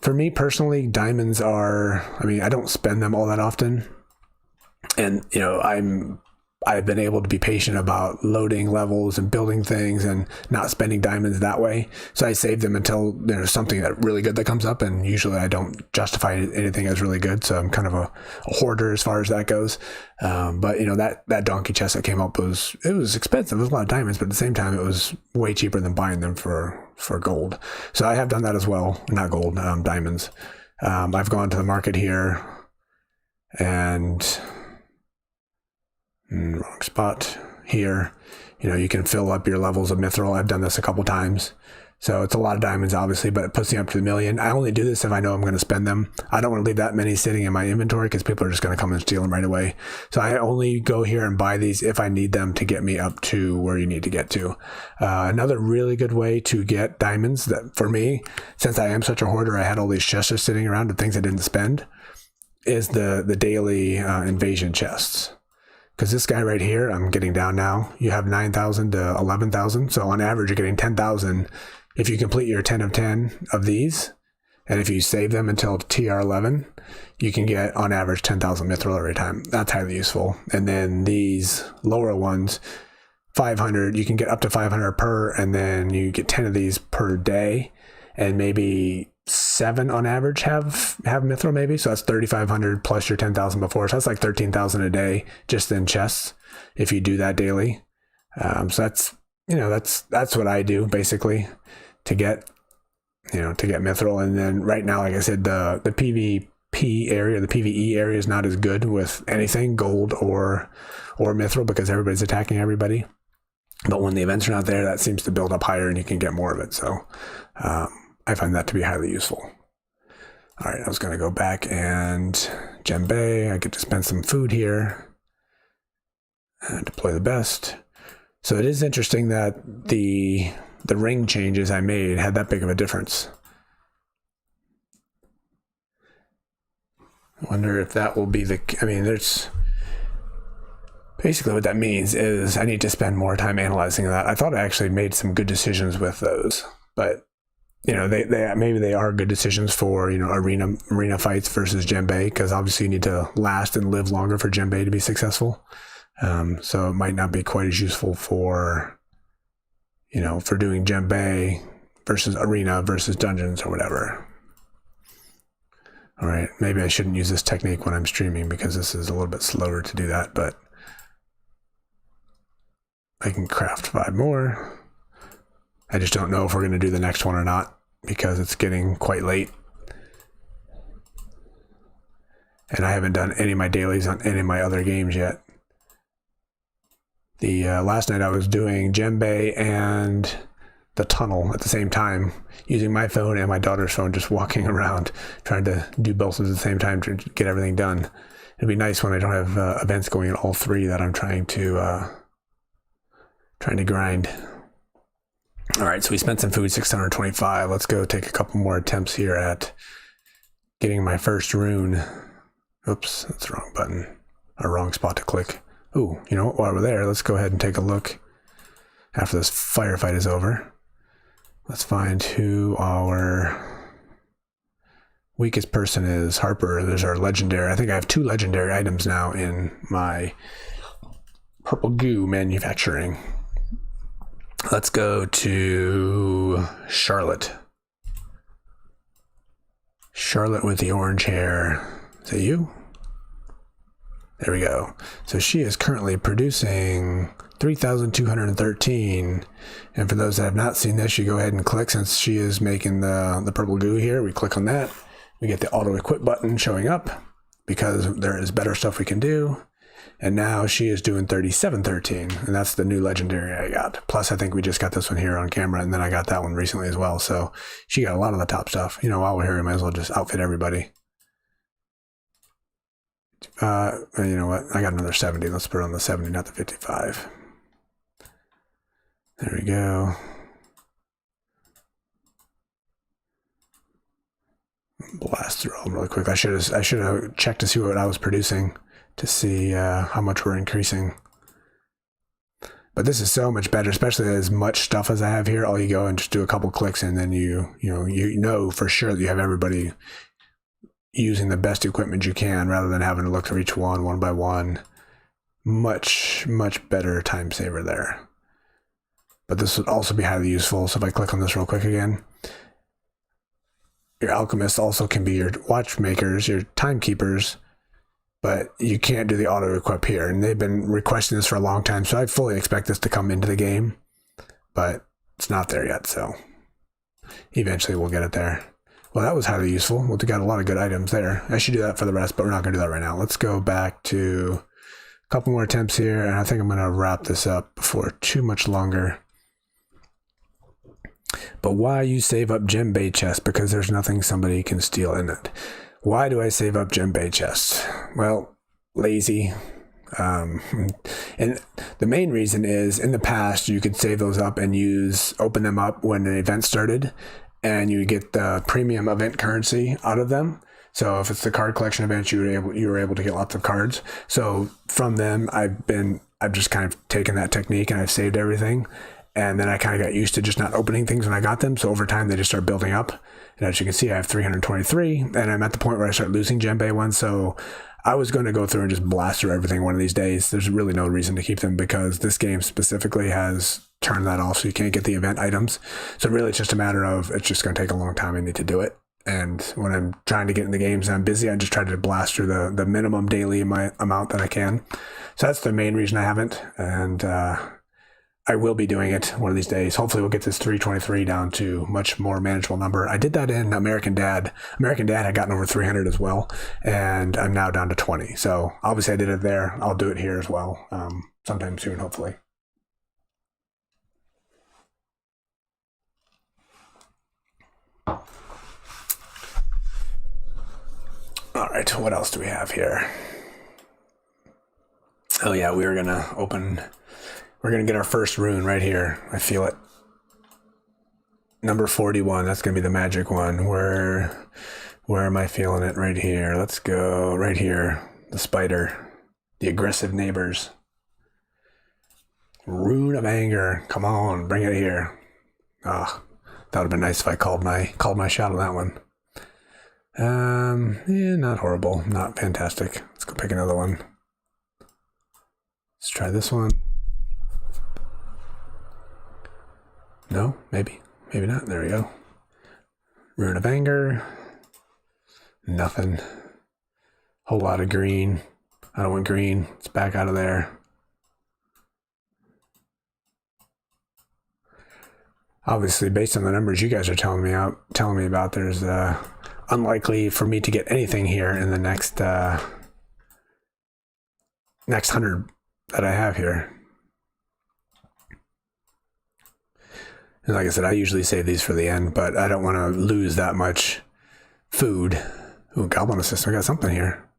for me personally, diamonds are, I mean, I don't spend them all that often. And, you know, I've been able to be patient about loading levels and building things and not spending diamonds that way. So I save them until there's something that really good that comes up, and usually I don't justify anything as really good. So I'm kind of a hoarder as far as that goes. But, you know, that donkey chest that came up was expensive. It was a lot of diamonds, but at the same time, it was way cheaper than buying them for gold. So I have done that as well. Not gold, diamonds. I've gone to the market here and... wrong spot here. You know, you can fill up your levels of mithril. I've done this a couple times. So it's a lot of diamonds, obviously, but it puts me up to 1,000,000. I only do this if I know I'm going to spend them. I don't want to leave that many sitting in my inventory because people are just going to come and steal them right away. So I only go here and buy these if I need them to get me up to where you need to get to. Another really good way to get diamonds, that for me, since I am such a hoarder, I had all these chests just sitting around of things I didn't spend, is the daily invasion chests. Because this guy right here, I'm getting down now, you have 9,000 to 11,000. So on average, you're getting 10,000 if you complete your 10 of 10 of these. And if you save them until TR 11, you can get on average 10,000 mithril every time. That's highly useful. And then these lower ones, 500, you can get up to 500 per, and then you get 10 of these per day. And maybe 7 on average have mithril, maybe. So that's 3,500 plus your 10,000 before. So that's like 13,000 a day just in chests if you do that daily. So that's, you know, that's what I do basically to get mithril. And then right now, like I said, the PvP area, the PvE area is not as good with anything gold or mithril because everybody's attacking everybody. But when the events are not there, that seems to build up higher and you can get more of it. So I find that to be highly useful. All right, I was going to go back and Djembe. I get to spend some food here and deploy the best. So it is interesting that the ring changes I made had that big of a difference. I wonder if that will be there's basically what that means is I need to spend more time analyzing that. I thought I actually made some good decisions with those, but they maybe they are good decisions for arena fights versus Djembe, because obviously you need to last and live longer for Djembe to be successful. So it might not be quite as useful for doing Djembe versus arena versus dungeons or whatever. All right, maybe I shouldn't use this technique when I'm streaming because this is a little bit slower to do that, but I can craft 5 more. I just don't know if we're going to do the next one or not because it's getting quite late. And I haven't done any of my dailies on any of my other games yet. The last night I was doing Djembe and the tunnel at the same time, using my phone and my daughter's phone, just walking around, trying to do both at the same time to get everything done. It'd be nice when I don't have events going in all 3 that I'm trying to grind. All right, so we spent some food, 625. Let's go take a couple more attempts here at getting my first rune. Oops, that's the wrong button, or wrong spot to click. Ooh, while we're there, let's go ahead and take a look after this firefight is over. Let's find who our weakest person is. Harper, there's our legendary. I think I have 2 legendary items now in my purple goo manufacturing. Let's go to Charlotte. Charlotte with the orange hair. Is that you? There we go. So she is currently producing 3,213. And for those that have not seen this, you go ahead and click, since she is making the purple goo here. We click on that. We get the auto equip button showing up because there is better stuff we can do. And now she is doing 3713, and that's the new legendary I got. Plus, I think we just got this one here on camera, and then I got that one recently as well. So she got a lot of the top stuff. While we're here, we might as well just outfit everybody. You know what? I got another 70. Let's put it on the 70, not the 55. There we go. Blast through them really quick. I should have checked to see what I was producing, to see how much we're increasing. But this is so much better, especially as much stuff as I have here. All you go and just do a couple clicks, and then you know for sure that you have everybody using the best equipment you can, rather than having to look for each one by one. Much better time saver there. But this would also be highly useful. So if I click on this real quick again, your alchemists also can be your watchmakers, your timekeepers. But you can't do the auto equip here, and they've been requesting this for a long time, so I fully expect this to come into the game, but it's not there yet, so eventually we'll get it there. Well, that was highly useful. We got a lot of good items there. I should do that for the rest, but we're not going to do that right now. Let's go back to a couple more attempts here, and I think I'm going to wrap this up before too much longer. But why you save up Djembe chests? Because there's nothing somebody can steal in it. Why do I save up Djembe chests? Well, lazy. And the main reason is, in the past, you could save those up and open them up when an event started, and you get the premium event currency out of them. So if it's the card collection event, you were able to get lots of cards. So from them, I've just kind of taken that technique and I've saved everything. And then I kind of got used to just not opening things when I got them. So over time, they just start building up. And as you can see, I have 323. And I'm at the point where I start losing Djembe ones. So I was going to go through and just blast through everything one of these days. There's really no reason to keep them, because this game specifically has turned that off. So you can't get the event items. So really, it's just a matter of, it's just going to take a long time. I need to do it. And when I'm trying to get in the games and I'm busy, I just try to blast through the minimum daily amount that I can. So that's the main reason I haven't. And, I will be doing it one of these days. Hopefully we'll get this 323 down to much more manageable number. I did that in American Dad. American Dad had gotten over 300 as well, and I'm now down to 20. So obviously I did it there. I'll do it here as well sometime soon, hopefully. All right, what else do we have here? Oh yeah, we're gonna get our first rune right here. I feel it. Number 41, that's gonna be the magic one. Where am I feeling it? Right here. Let's go right here. The spider. The aggressive neighbors. Rune of anger. Come on, bring it here. Ah, that would have been nice if I called my shot on that one. Yeah, not horrible, not fantastic. Let's go pick another one. Let's try this one. No, maybe not. There we go. Rune of anger. Nothing. Whole lot of green. I don't want green. It's back out of there. Obviously, based on the numbers you guys are telling me about, there's unlikely for me to get anything here in the next 100 that I have here. And like I said, I usually save these for the end, but I don't want to lose that much food. Ooh, Goblin Assistant. I got something here.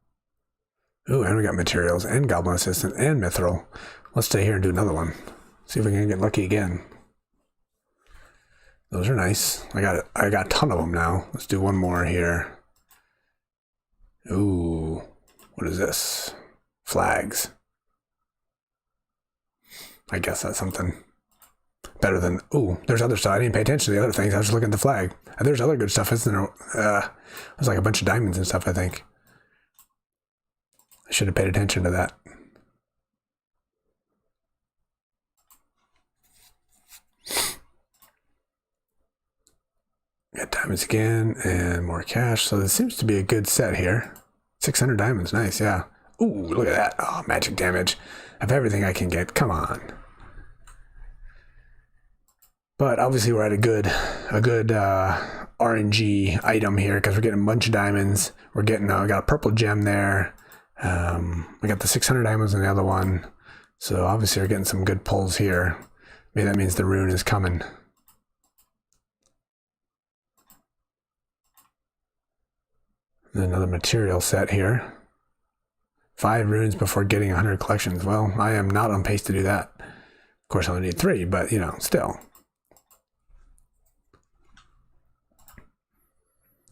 Ooh, and we got materials and Goblin Assistant and Mithril. Let's stay here and do another one. See if we can get lucky again. Those are nice. I got a ton of them now. Let's do one more here. Ooh, what is this? Flags. I guess that's something better than... Ooh, there's other stuff. I didn't pay attention to the other things. I was just looking at the flag. There's other good stuff, isn't there? There's like a bunch of diamonds and stuff, I think. I should have paid attention to that. Got diamonds again and more cash. So this seems to be a good set here. 600 diamonds. Nice, yeah. Ooh, look at that. Oh, magic damage. Of everything I can get. Come on. But obviously we're at a good RNG item here because we're getting a bunch of diamonds. We're getting, we got a purple gem there. We got the 600 diamonds in the other one. So obviously we're getting some good pulls here. Maybe that means the rune is coming. Another material set here. 5 runes before getting 100 collections. Well, I am not on pace to do that. Of course, I only need 3, but, you know, still.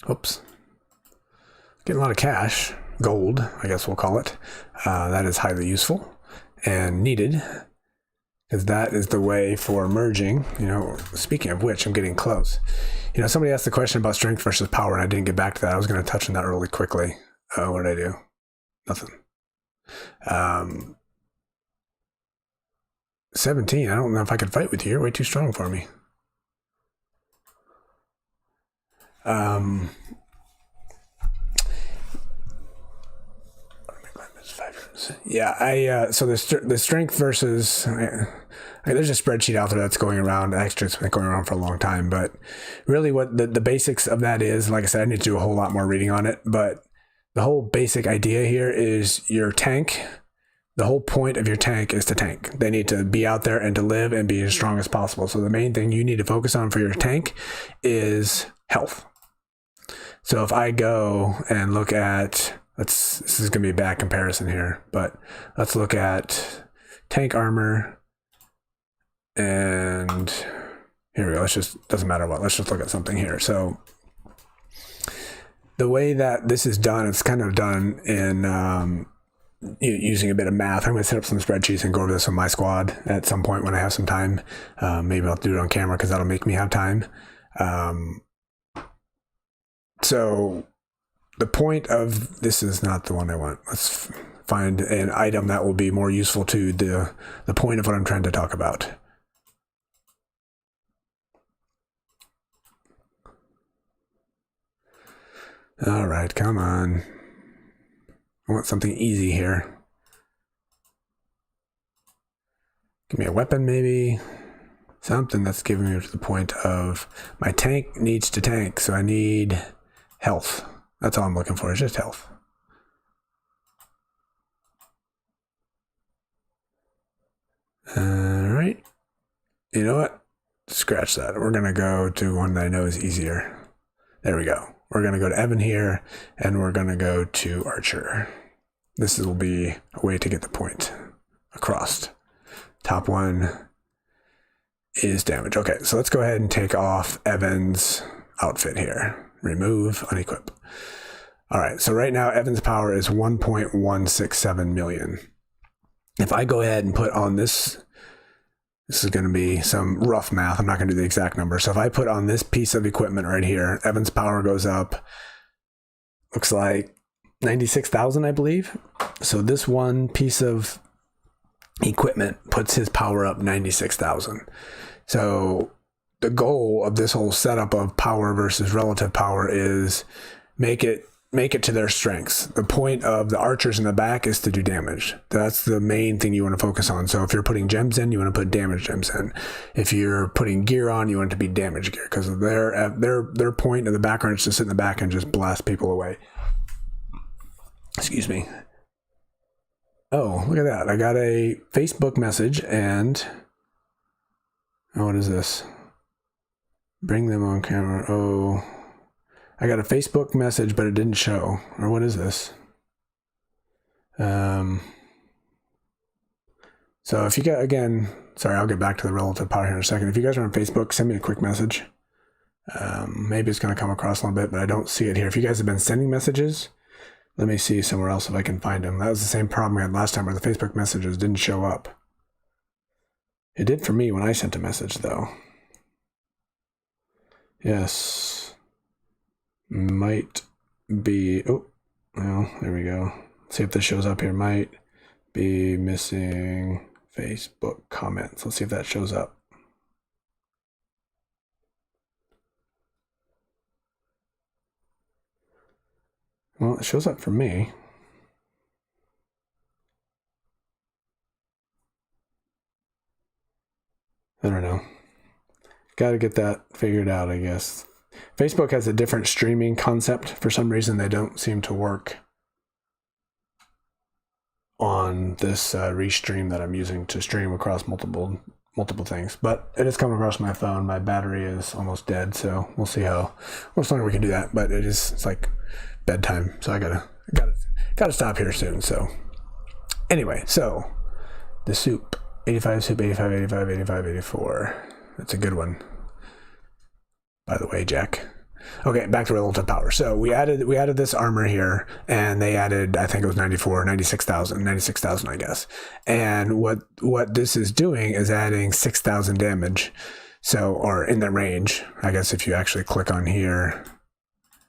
Oops. Getting a lot of cash. Gold, I guess we'll call it. That is highly useful and needed, because that is the way for merging. You know, speaking of which, I'm getting close. You know, somebody asked the question about strength versus power, and I didn't get back to that. I was going to touch on that really quickly. What did I do? Nothing. 17. I don't know if I could fight with you. You're way too strong for me. Yeah, so the strength versus... there's a spreadsheet out there that's going around. Actually, it's been going around for a long time, but really what the basics of that is, like I said, I need to do a whole lot more reading on it, but the whole basic idea here is your tank. The whole point of your tank is to tank. They need to be out there and to live and be as strong as possible. So the main thing you need to focus on for your tank is health. So if I go and look at, this is going to be a bad comparison here, but let's look at tank armor. And here we go. Doesn't matter what. Let's just look at something here. So the way that this is done, it's kind of done in using a bit of math. I'm going to set up some spreadsheets and go over this with my squad at some point when I have some time. Maybe I'll do it on camera because that'll make me have time. So the point of this is not the one I want. Let's find an item that will be more useful to the point of what I'm trying to talk about. All right, come on. I want something easy here. Give me a weapon, maybe. Something that's giving me to the point of my tank needs to tank, so I need health. That's all I'm looking for, is just health. All right. You know what? Scratch that. We're going to go to one that I know is easier. There we go. We're going to go to Evan here, and we're going to go to Archer. This will be a way to get the point across. Top one is damage. Okay, so let's go ahead and take off Evan's outfit here. Remove, unequip. All right, so right now Evan's power is 1.167 million. If I go ahead and put on this is going to be some rough math. I'm not going to do the exact number. So if I put on this piece of equipment right here, Evan's power goes up, looks like 96,000, I believe. So this one piece of equipment puts his power up 96,000. So the goal of this whole setup of power versus relative power is make it to their strengths. The point of the archers in the back is to do damage. That's the main thing you want to focus on. So if you're putting gems in, you want to put damage gems in. If you're putting gear on, you want it to be damage gear, because their point of the background is to sit in the back and just blast people away. Excuse me. Oh, look at that. I got a Facebook message and what is this? Bring them on camera. Oh, I got a Facebook message, but it didn't show. Or what is this? So if you got, again, sorry, I'll get back to the relative power here in a second. If you guys are on Facebook, send me a quick message. Maybe it's going to come across a little bit, but I don't see it here. If you guys have been sending messages, let me see somewhere else if I can find them. That was the same problem we had last time where the Facebook messages didn't show up. It did for me when I sent a message, though. Yes. Might be, oh, well, there we go. Let's see if this shows up here. Might be missing Facebook comments. Let's see if that shows up. Well, it shows up for me. I don't know. Got to get that figured out, I guess. Facebook has a different streaming concept. For some reason, they don't seem to work on this restream that I'm using to stream across multiple things. But it is coming across my phone. My battery is almost dead, so we'll see how much longer we can do that. But it's like bedtime, so I gotta stop here soon. So anyway, so the soup, 85 soup, 85, 85, 85, 84. That's a good one, by the way, Jack. Okay, back to relative power. So we added this armor here, and they added, I think it was 96,000, I guess. And what this is doing is adding 6,000 damage. So, or in the range, I guess if you actually click on here,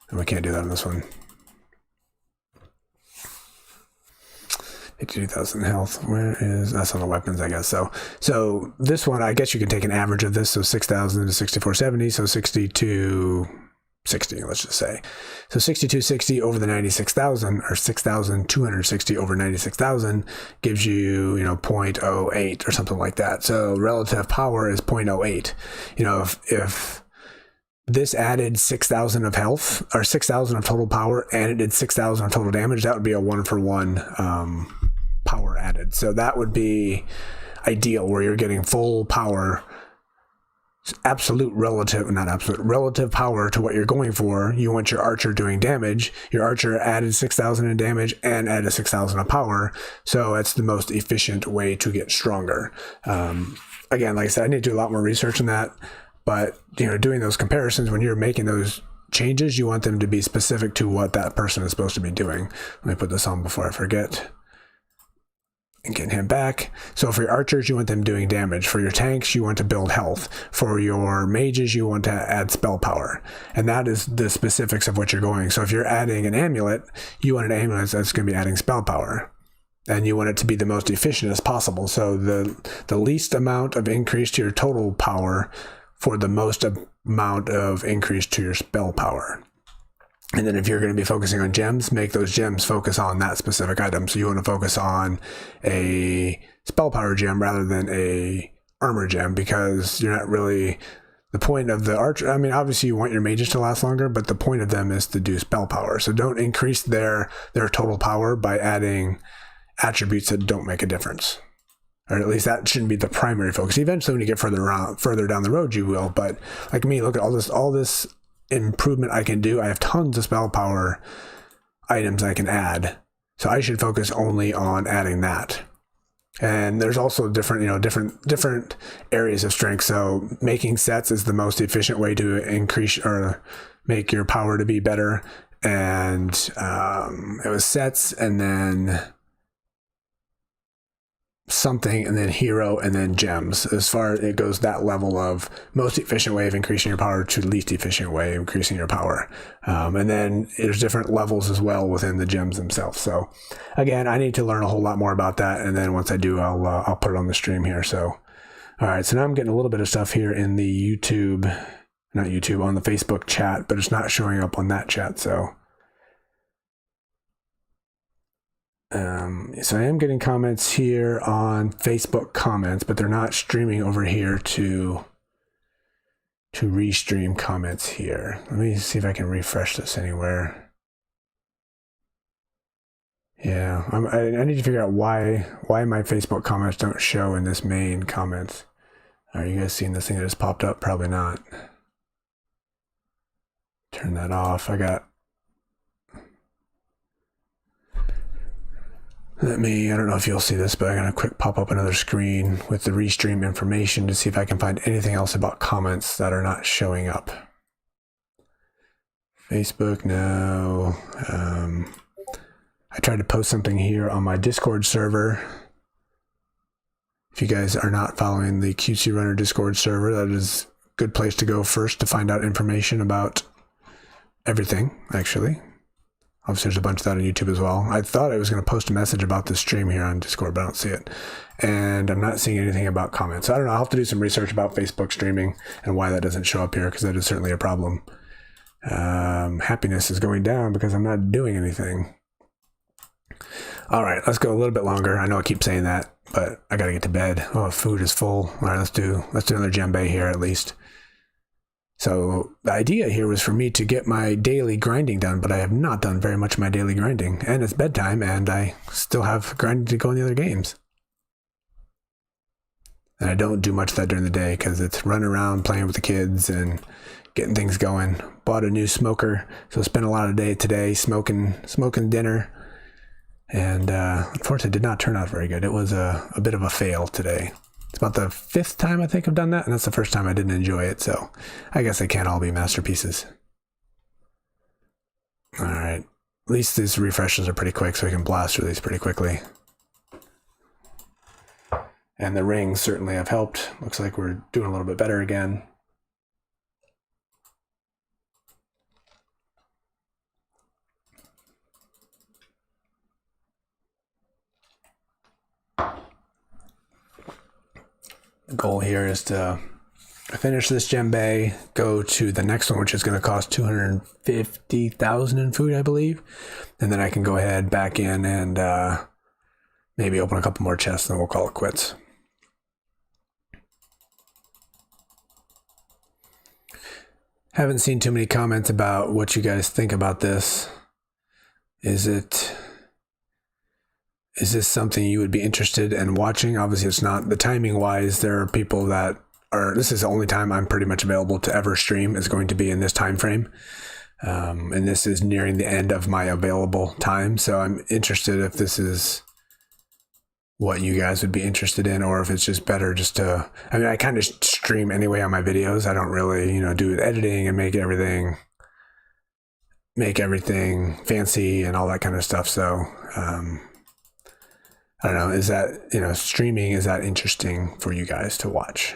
and we can't do that on this one. 82,000 health. Where is, that's on the weapons, I guess. So this one, I guess you can take an average of this. So 6,000 to 6,470. So 6260, let's just say. So 6260 over the 96,000, or 6,260 over 96,000 gives you, 0.08 or something like that. So relative power is 0.08. If this added 6,000 of health, or 6,000 of total power, and it did 6,000 of total damage, that would be a 1-for-1 power added. So that would be ideal, where you're getting full power, relative power to what you're going for. You want your archer doing damage. Your archer added 6,000 in damage and added 6,000 of power. So it's the most efficient way to get stronger. Again, like I said, I need to do a lot more research on that. But, doing those comparisons, when you're making those changes, you want them to be specific to what that person is supposed to be doing. Let me put this on before I forget. And get him back. So for your archers, you want them doing damage. For your tanks, you want to build health. For your mages, you want to add spell power. And that is the specifics of what you're going. So if you're adding an amulet, you want an amulet that's going to be adding spell power. And you want it to be the most efficient as possible. So the least amount of increase to your total power for the most amount of increase to your spell power. And then if you're going to be focusing on gems, make those gems focus on that specific item. So you want to focus on a spell power gem rather than a armor gem, because you're not really, the point of the archer, obviously you want your mages to last longer, but the point of them is to do spell power. So don't increase their total power by adding attributes that don't make a difference. Or at least that shouldn't be the primary focus. Eventually when you get further down the road, you will. But like me, look at all this improvement I can do. I have tons of spell power items I can add, so I should focus only on adding that. And there's also different areas of strength. So making sets is the most efficient way to increase or make your power to be better. And it was sets, and then something, and then hero, and then gems. As far as it goes, that level of most efficient way of increasing your power to least efficient way of increasing your power. And then there's different levels as well within the gems themselves. So again, I need to learn a whole lot more about that, and then once I do, I'll put it on the stream here. So all right, so now I'm getting a little bit of stuff here in the not YouTube, on the Facebook chat, but it's not showing up on that chat. So I am getting comments here on Facebook comments, but they're not streaming over here to restream comments here. Let me see if I can refresh this anywhere. Yeah, I need to figure out why my Facebook comments don't show in this main comments. Are you guys seeing this thing that just popped up? Probably not. Turn that off. I don't know if you'll see this, but I'm going to quick pop up another screen with the restream information to see if I can find anything else about comments that are not showing up. Facebook, no. I tried to post something here on my Discord server. If you guys are not following the QC Runner Discord server, that is a good place to go first to find out information about everything, actually. Obviously, there's a bunch of that on YouTube as well. I thought I was going to post a message about the stream here on Discord, but I don't see it. And I'm not seeing anything about comments. So I don't know. I'll have to do some research about Facebook streaming and why that doesn't show up here, because that is certainly a problem. Happiness is going down because I'm not doing anything. All right, let's go a little bit longer. I know I keep saying that, but I got to get to bed. Oh, food is full. All right, let's do another djembe here at least. So the idea here was for me to get my daily grinding done, but I have not done very much of my daily grinding, and it's bedtime, and I still have grinding to go in the other games. And I don't do much of that during the day because it's running around playing with the kids and getting things going. Bought a new smoker, so spent a lot of day today smoking dinner, and unfortunately it did not turn out very good. It was a bit of a fail today. It's about the 5th time I think I've done that, and that's the first time I didn't enjoy it, so I guess they can't all be masterpieces. All right. At least these refreshes are pretty quick, so we can blast through these pretty quickly. And the rings certainly have helped. Looks like we're doing a little bit better again. The goal here is to finish this djembe, go to the next one, which is going to cost 250,000 in food, I believe. And then I can go ahead back in and maybe open a couple more chests, and then we'll call it quits. Haven't seen too many comments about what you guys think about this. Is this something you would be interested in watching? Obviously, it's not. The timing wise, there are people that are, this is the only time I'm pretty much available to ever stream is going to be in this time frame. And this is nearing the end of my available time. So I'm interested if this is what you guys would be interested in, or if it's just better just to, I mean, I kind of stream anyway on my videos. I don't really, do editing and make everything fancy and all that kind of stuff. So, I don't know, is that, streaming, is that interesting for you guys to watch?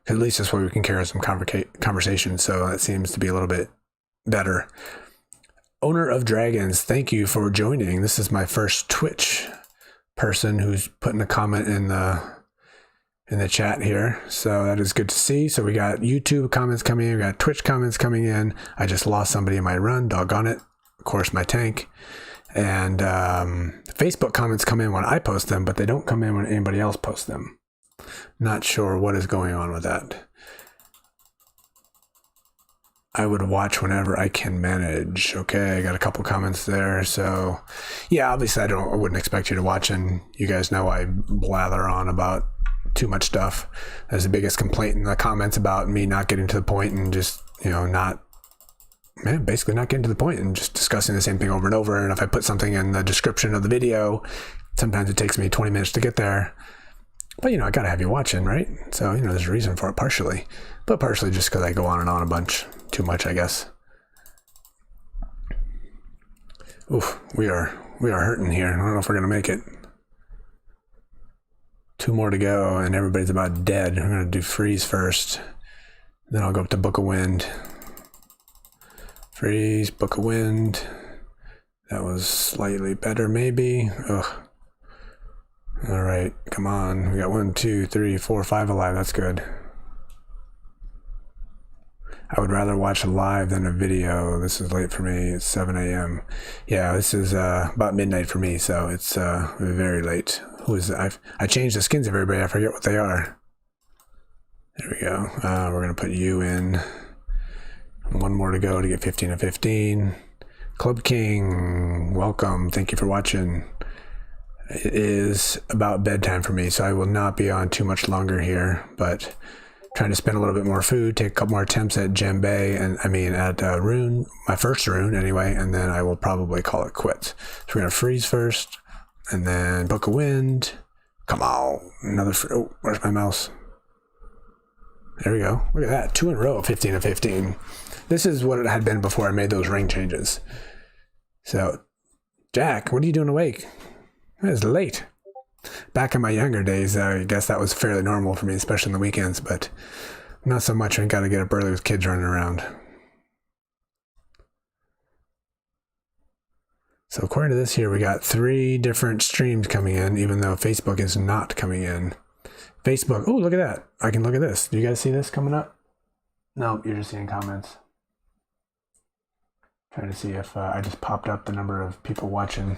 At least this way we can carry some conversation, so that seems to be a little bit better. Owner of Dragons, thank you for joining. This is my first Twitch person who's putting a comment in the chat here, so that is good to see. So we got YouTube comments coming in, we got Twitch comments coming in. I just lost somebody in my run, doggone it. Of course, my tank. And Facebook comments come in when I post them, but they don't come in when anybody else posts them. Not sure what is going on with that. I would watch whenever I can manage. Okay, I got a couple comments there. So yeah, obviously I wouldn't expect you to watch, and you guys know I blather on about too much stuff. That's the biggest complaint in the comments about me not getting to the point and just, not man, basically not getting to the point and just discussing the same thing over and over. And if I put something in the description of the video, sometimes it takes me 20 minutes to get there. But, I got to have you watching, right? So, there's a reason for it partially. But partially just because I go on and on a bunch. Too much, I guess. Oof, we are hurting here. I don't know if we're going to make it. 2 more to go, and everybody's about dead. I'm going to do freeze first. Then I'll go up to Book of Wind. Freeze, Book of Wind. That was slightly better, maybe. Ugh. All right, come on. We got 1, 2, 3, 4, 5 alive. That's good. I would rather watch live than a video. This is late for me. It's 7 a.m. Yeah, this is about midnight for me, so it's very late. Who is it? I changed the skins of everybody. I forget what they are. There we go. We're going to put you in. 1 more to go to get 15 of 15. Club King, welcome. Thank you for watching. It is about bedtime for me, so I will not be on too much longer here, but trying to spend a little bit more food, take a couple more attempts at Djembe, and at Rune, my first Rune anyway, and then I will probably call it quits. So we're going to freeze first, and then Book of Wind. Come on, another oh, where's my mouse? There we go. Look at that, 2 in a row, 15 of 15. This is what it had been before I made those ring changes. So, Jack, what are you doing awake? It's late. Back in my younger days, I guess that was fairly normal for me, especially on the weekends, but not so much when I got to get up early with kids running around. So according to this here, we got 3 different streams coming in, even though Facebook is not coming in. Facebook, oh, look at that. I can look at this. Do you guys see this coming up? No, you're just seeing comments. Trying to see if I just popped up the number of people watching.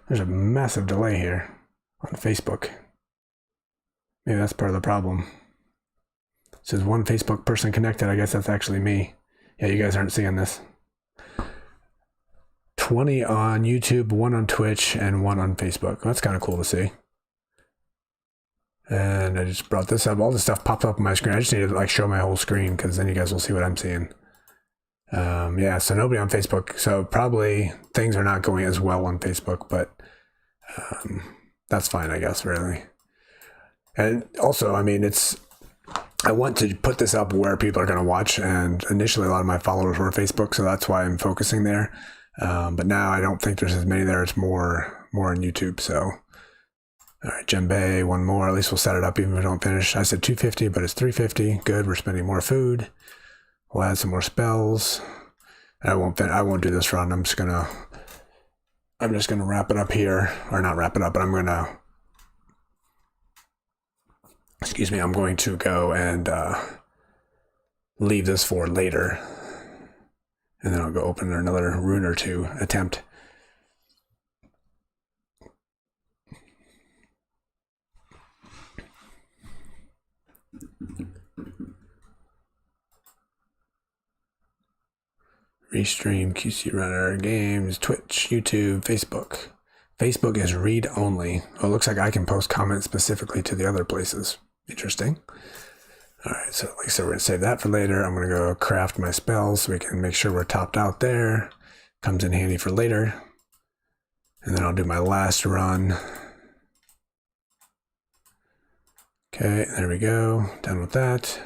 There's a massive delay here on Facebook. Maybe that's part of the problem. It says 1 Facebook person connected. I guess that's actually me. Yeah, you guys aren't seeing this. 20 on YouTube, 1 on Twitch, and 1 on Facebook. That's kind of cool to see. And I just brought this up. All this stuff popped up on my screen. I just need to show my whole screen because then you guys will see what I'm seeing. Yeah, so nobody on Facebook. So probably things are not going as well on Facebook, but that's fine, I guess, really. And also, I want to put this up where people are going to watch, and initially a lot of my followers were Facebook, so that's why I'm focusing there. But now I don't think there's as many there. It's more on YouTube, so. All right, Djembe, 1 more. At least we'll set it up even if we don't finish. I said 250, but it's 350. Good, we're spending more food. We'll add some more spells. And I won't do this run. I'm just gonna wrap it up here, or not wrap it up, but I'm going to go and leave this for later, and then I'll go open another rune or 2 attempt. Restream, QC Runner, Games, Twitch, YouTube, Facebook. Facebook is read only. Oh, it looks like I can post comments specifically to the other places. Interesting. All right, so like I said, we're going to save that for later. I'm going to go craft my spells so we can make sure we're topped out there. Comes in handy for later. And then I'll do my last run. Okay, there we go. Done with that.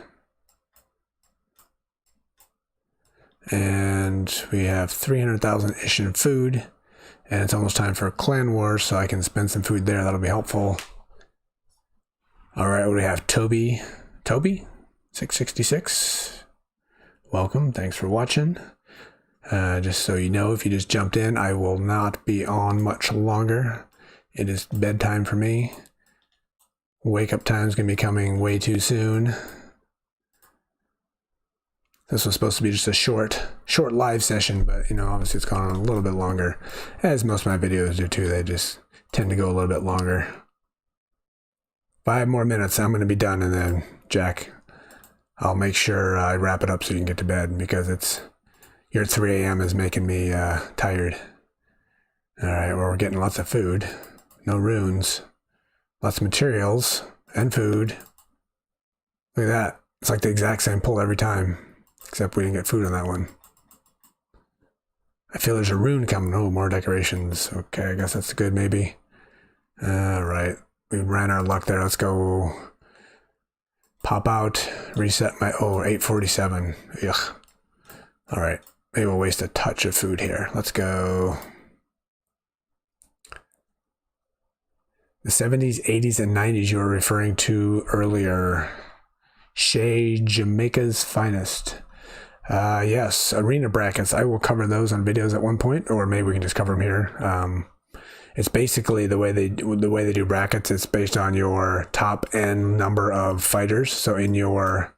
And we have 300,000-ish in food. And it's almost time for Clan Wars, so I can spend some food there. That'll be helpful. All right, what do we have? Toby, 666. Welcome. Thanks for watching. Just so you know, if you just jumped in, I will not be on much longer. It is bedtime for me. Wake up time is going to be coming way too soon. This was supposed to be just a short live session, but obviously it's gone on a little bit longer, as most of my videos do too. They just tend to go a little bit longer. 5 more minutes, I'm going to be done, and then Jack, I'll make sure I wrap it up so you can get to bed, because your 3 a.m. is making me tired. All right, well, we're getting lots of food, no runes, lots of materials and food. Look at that. It's like the exact same pull every time. Except we didn't get food on that one. I feel there's a rune coming. Oh, more decorations. Okay, I guess that's good, maybe. Right. We ran our luck there. Let's go pop out, reset my... Oh, 847. Ugh. All right. Maybe we'll waste a touch of food here. Let's go... The 70s, 80s, and 90s you were referring to earlier. Shea, Jamaica's finest. Yes, arena brackets. I will cover those on videos at one point, or maybe we can just cover them here. It's basically the way they do brackets. It's based on your top end number of fighters. So in your,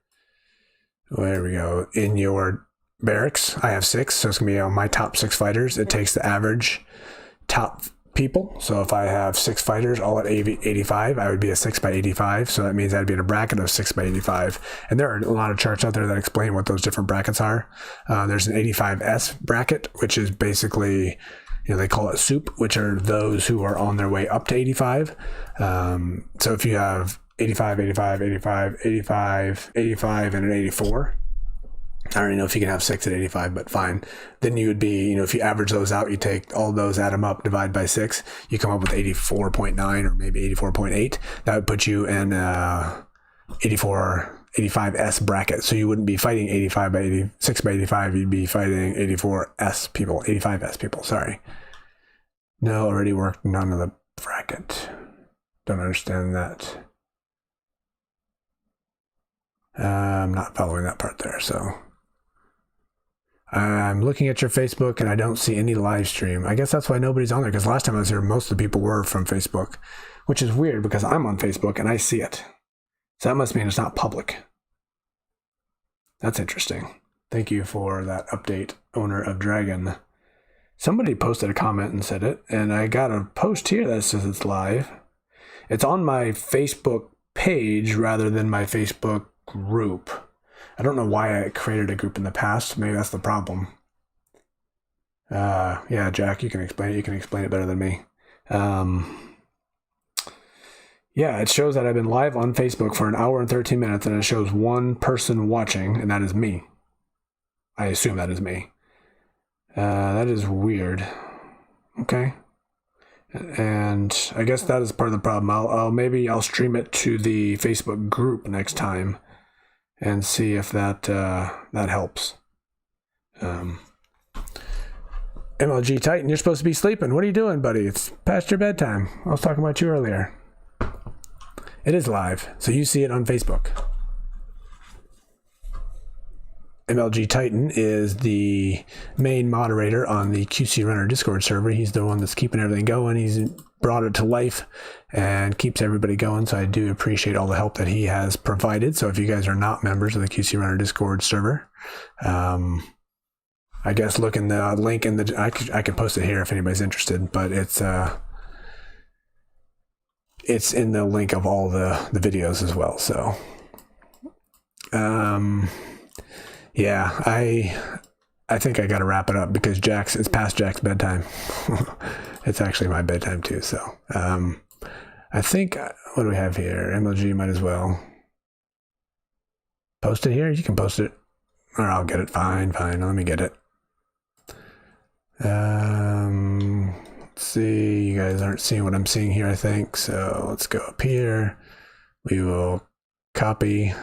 there we go, in your barracks, I have 6. So it's gonna be my top 6 fighters. It takes the average top people. So if I have 6 fighters all at 85, I would be a 6 by 85. So that means I'd be in a bracket of 6 by 85. And there are a lot of charts out there that explain what those different brackets are. There's an 85S bracket, which is basically, they call it soup, which are those who are on their way up to 85. So if you have 85, 85, 85, 85, 85, and an 84, I don't even know if you can have 6 at 85, but fine. Then you would be, if you average those out, you take all those, add them up, divide by 6, you come up with 84.9 or maybe 84.8. That would put you in 85S bracket. So you wouldn't be fighting 85 by 86 by 85. You'd be fighting 84S people, 85S people. Sorry. No, already worked none of the bracket. Don't understand that. I'm not following that part there, so. I'm looking at your Facebook and I don't see any live stream. I guess that's why nobody's on there, because last time I was here, most of the people were from Facebook, which is weird because I'm on Facebook and I see it. So that must mean it's not public. That's interesting. Thank you for that update, owner of Dragon. Somebody posted a comment and said it, and I got a post here that says it's live. It's on my Facebook page rather than my Facebook group. I don't know why I created a group in the past. Maybe that's the problem. Yeah, Jack, you can explain it. You can explain it better than me. Yeah, it shows that I've been live on Facebook for 1 hour and 13 minutes, and it shows one person watching, and that is me. I assume that is me. That is weird. Okay. And I guess that is part of the problem. Maybe I'll stream it to the Facebook group next time and see if that helps. MLG Titan, you're supposed to be sleeping. What are you doing, buddy? It's past your bedtime. I was talking about you earlier. It is live, so you see it on Facebook. MLG Titan is the main moderator on the QC Runner Discord server. He's the one that's keeping everything going. He's brought it to life and keeps everybody going, so I do appreciate all the help that he has provided. So if you guys are not members of the QC Runner Discord server, I guess look in the link in the... I can post it here if anybody's interested, but it's in the link of all the videos as well. So yeah, I think I got to wrap it up because it's past Jack's bedtime. It's actually my bedtime too. So I think, what do we have here? MLG might as well post it here. You can post it, or I'll get it. Fine. Let me get it. Let's see. You guys aren't seeing what I'm seeing here, I think. So let's go up here. We will copy.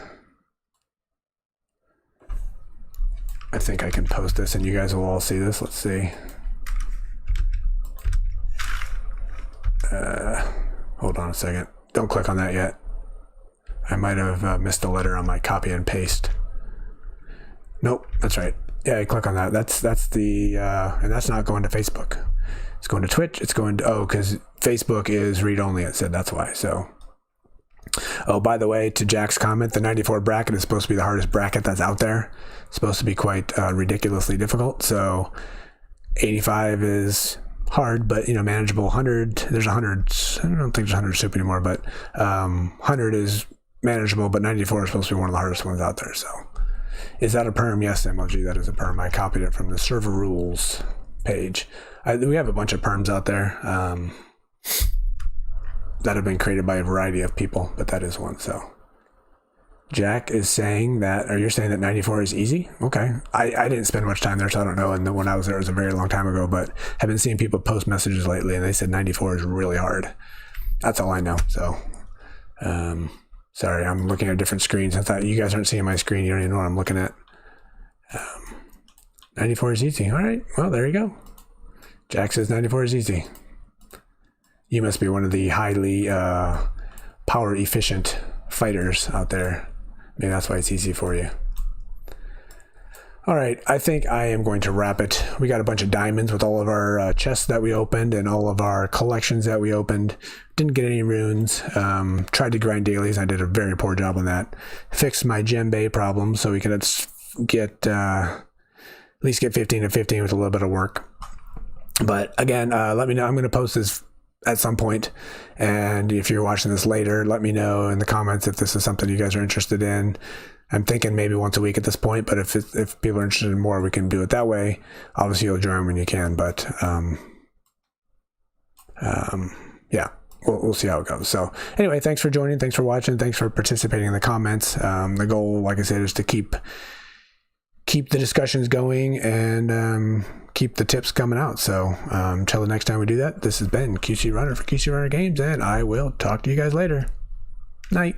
I think I can post this and you guys will all see this. Let's see. Hold on a second. Don't click on that yet. I might have missed a letter on my copy and paste. Nope, that's right. Yeah, I click on that. That's the, and that's not going to Facebook. It's going to Twitch. It's going to, because Facebook is read only. It said that's why. So, oh, by the way, to Jack's comment, the 94 bracket is supposed to be the hardest bracket that's out there. It's supposed to be quite ridiculously difficult. So 85 is hard, but manageable. 100, there's 100. I don't think there's 100 soup anymore, but 100 is manageable, but 94 is supposed to be one of the hardest ones out there. So is that a perm? Yes, MLG, that is a perm. I copied it from the server rules page. We have a bunch of perms out there that have been created by a variety of people, but that is one. So Jack is saying that, or you're saying that 94 is easy? Okay. I didn't spend much time there, so I don't know. And when I was there, it was a very long time ago, but have been seeing people post messages lately, and they said 94 is really hard. That's all I know. So, sorry, I'm looking at different screens. I thought you guys aren't seeing my screen. You don't even know what I'm looking at. 94 is easy. All right. Well, there you go. Jack says 94 is easy. You must be one of the highly power efficient fighters out there. Maybe that's why it's easy for you. All right, I think I am going to wrap it. We got a bunch of diamonds with all of our chests that we opened and all of our collections that we opened. Didn't get any runes. Tried to grind dailies. I did a very poor job on that. Fixed my gem bay problem so we can get at least get 15 to 15 with a little bit of work. But again, let me know. I'm going to post this at some point, and if you're watching this later, let me know in the comments if this is something you guys are interested in. I'm thinking maybe once a week at this point, but if people are interested in more, we can do it that way. Obviously you'll join when you can, but yeah, we'll see how it goes. So anyway, thanks for joining, thanks for watching, thanks for participating in the comments. The goal, like I said, is to keep the discussions going and keep the tips coming out. So until the next time we do that, this has been QC Runner for QC Runner Games, and I will talk to you guys later. Night.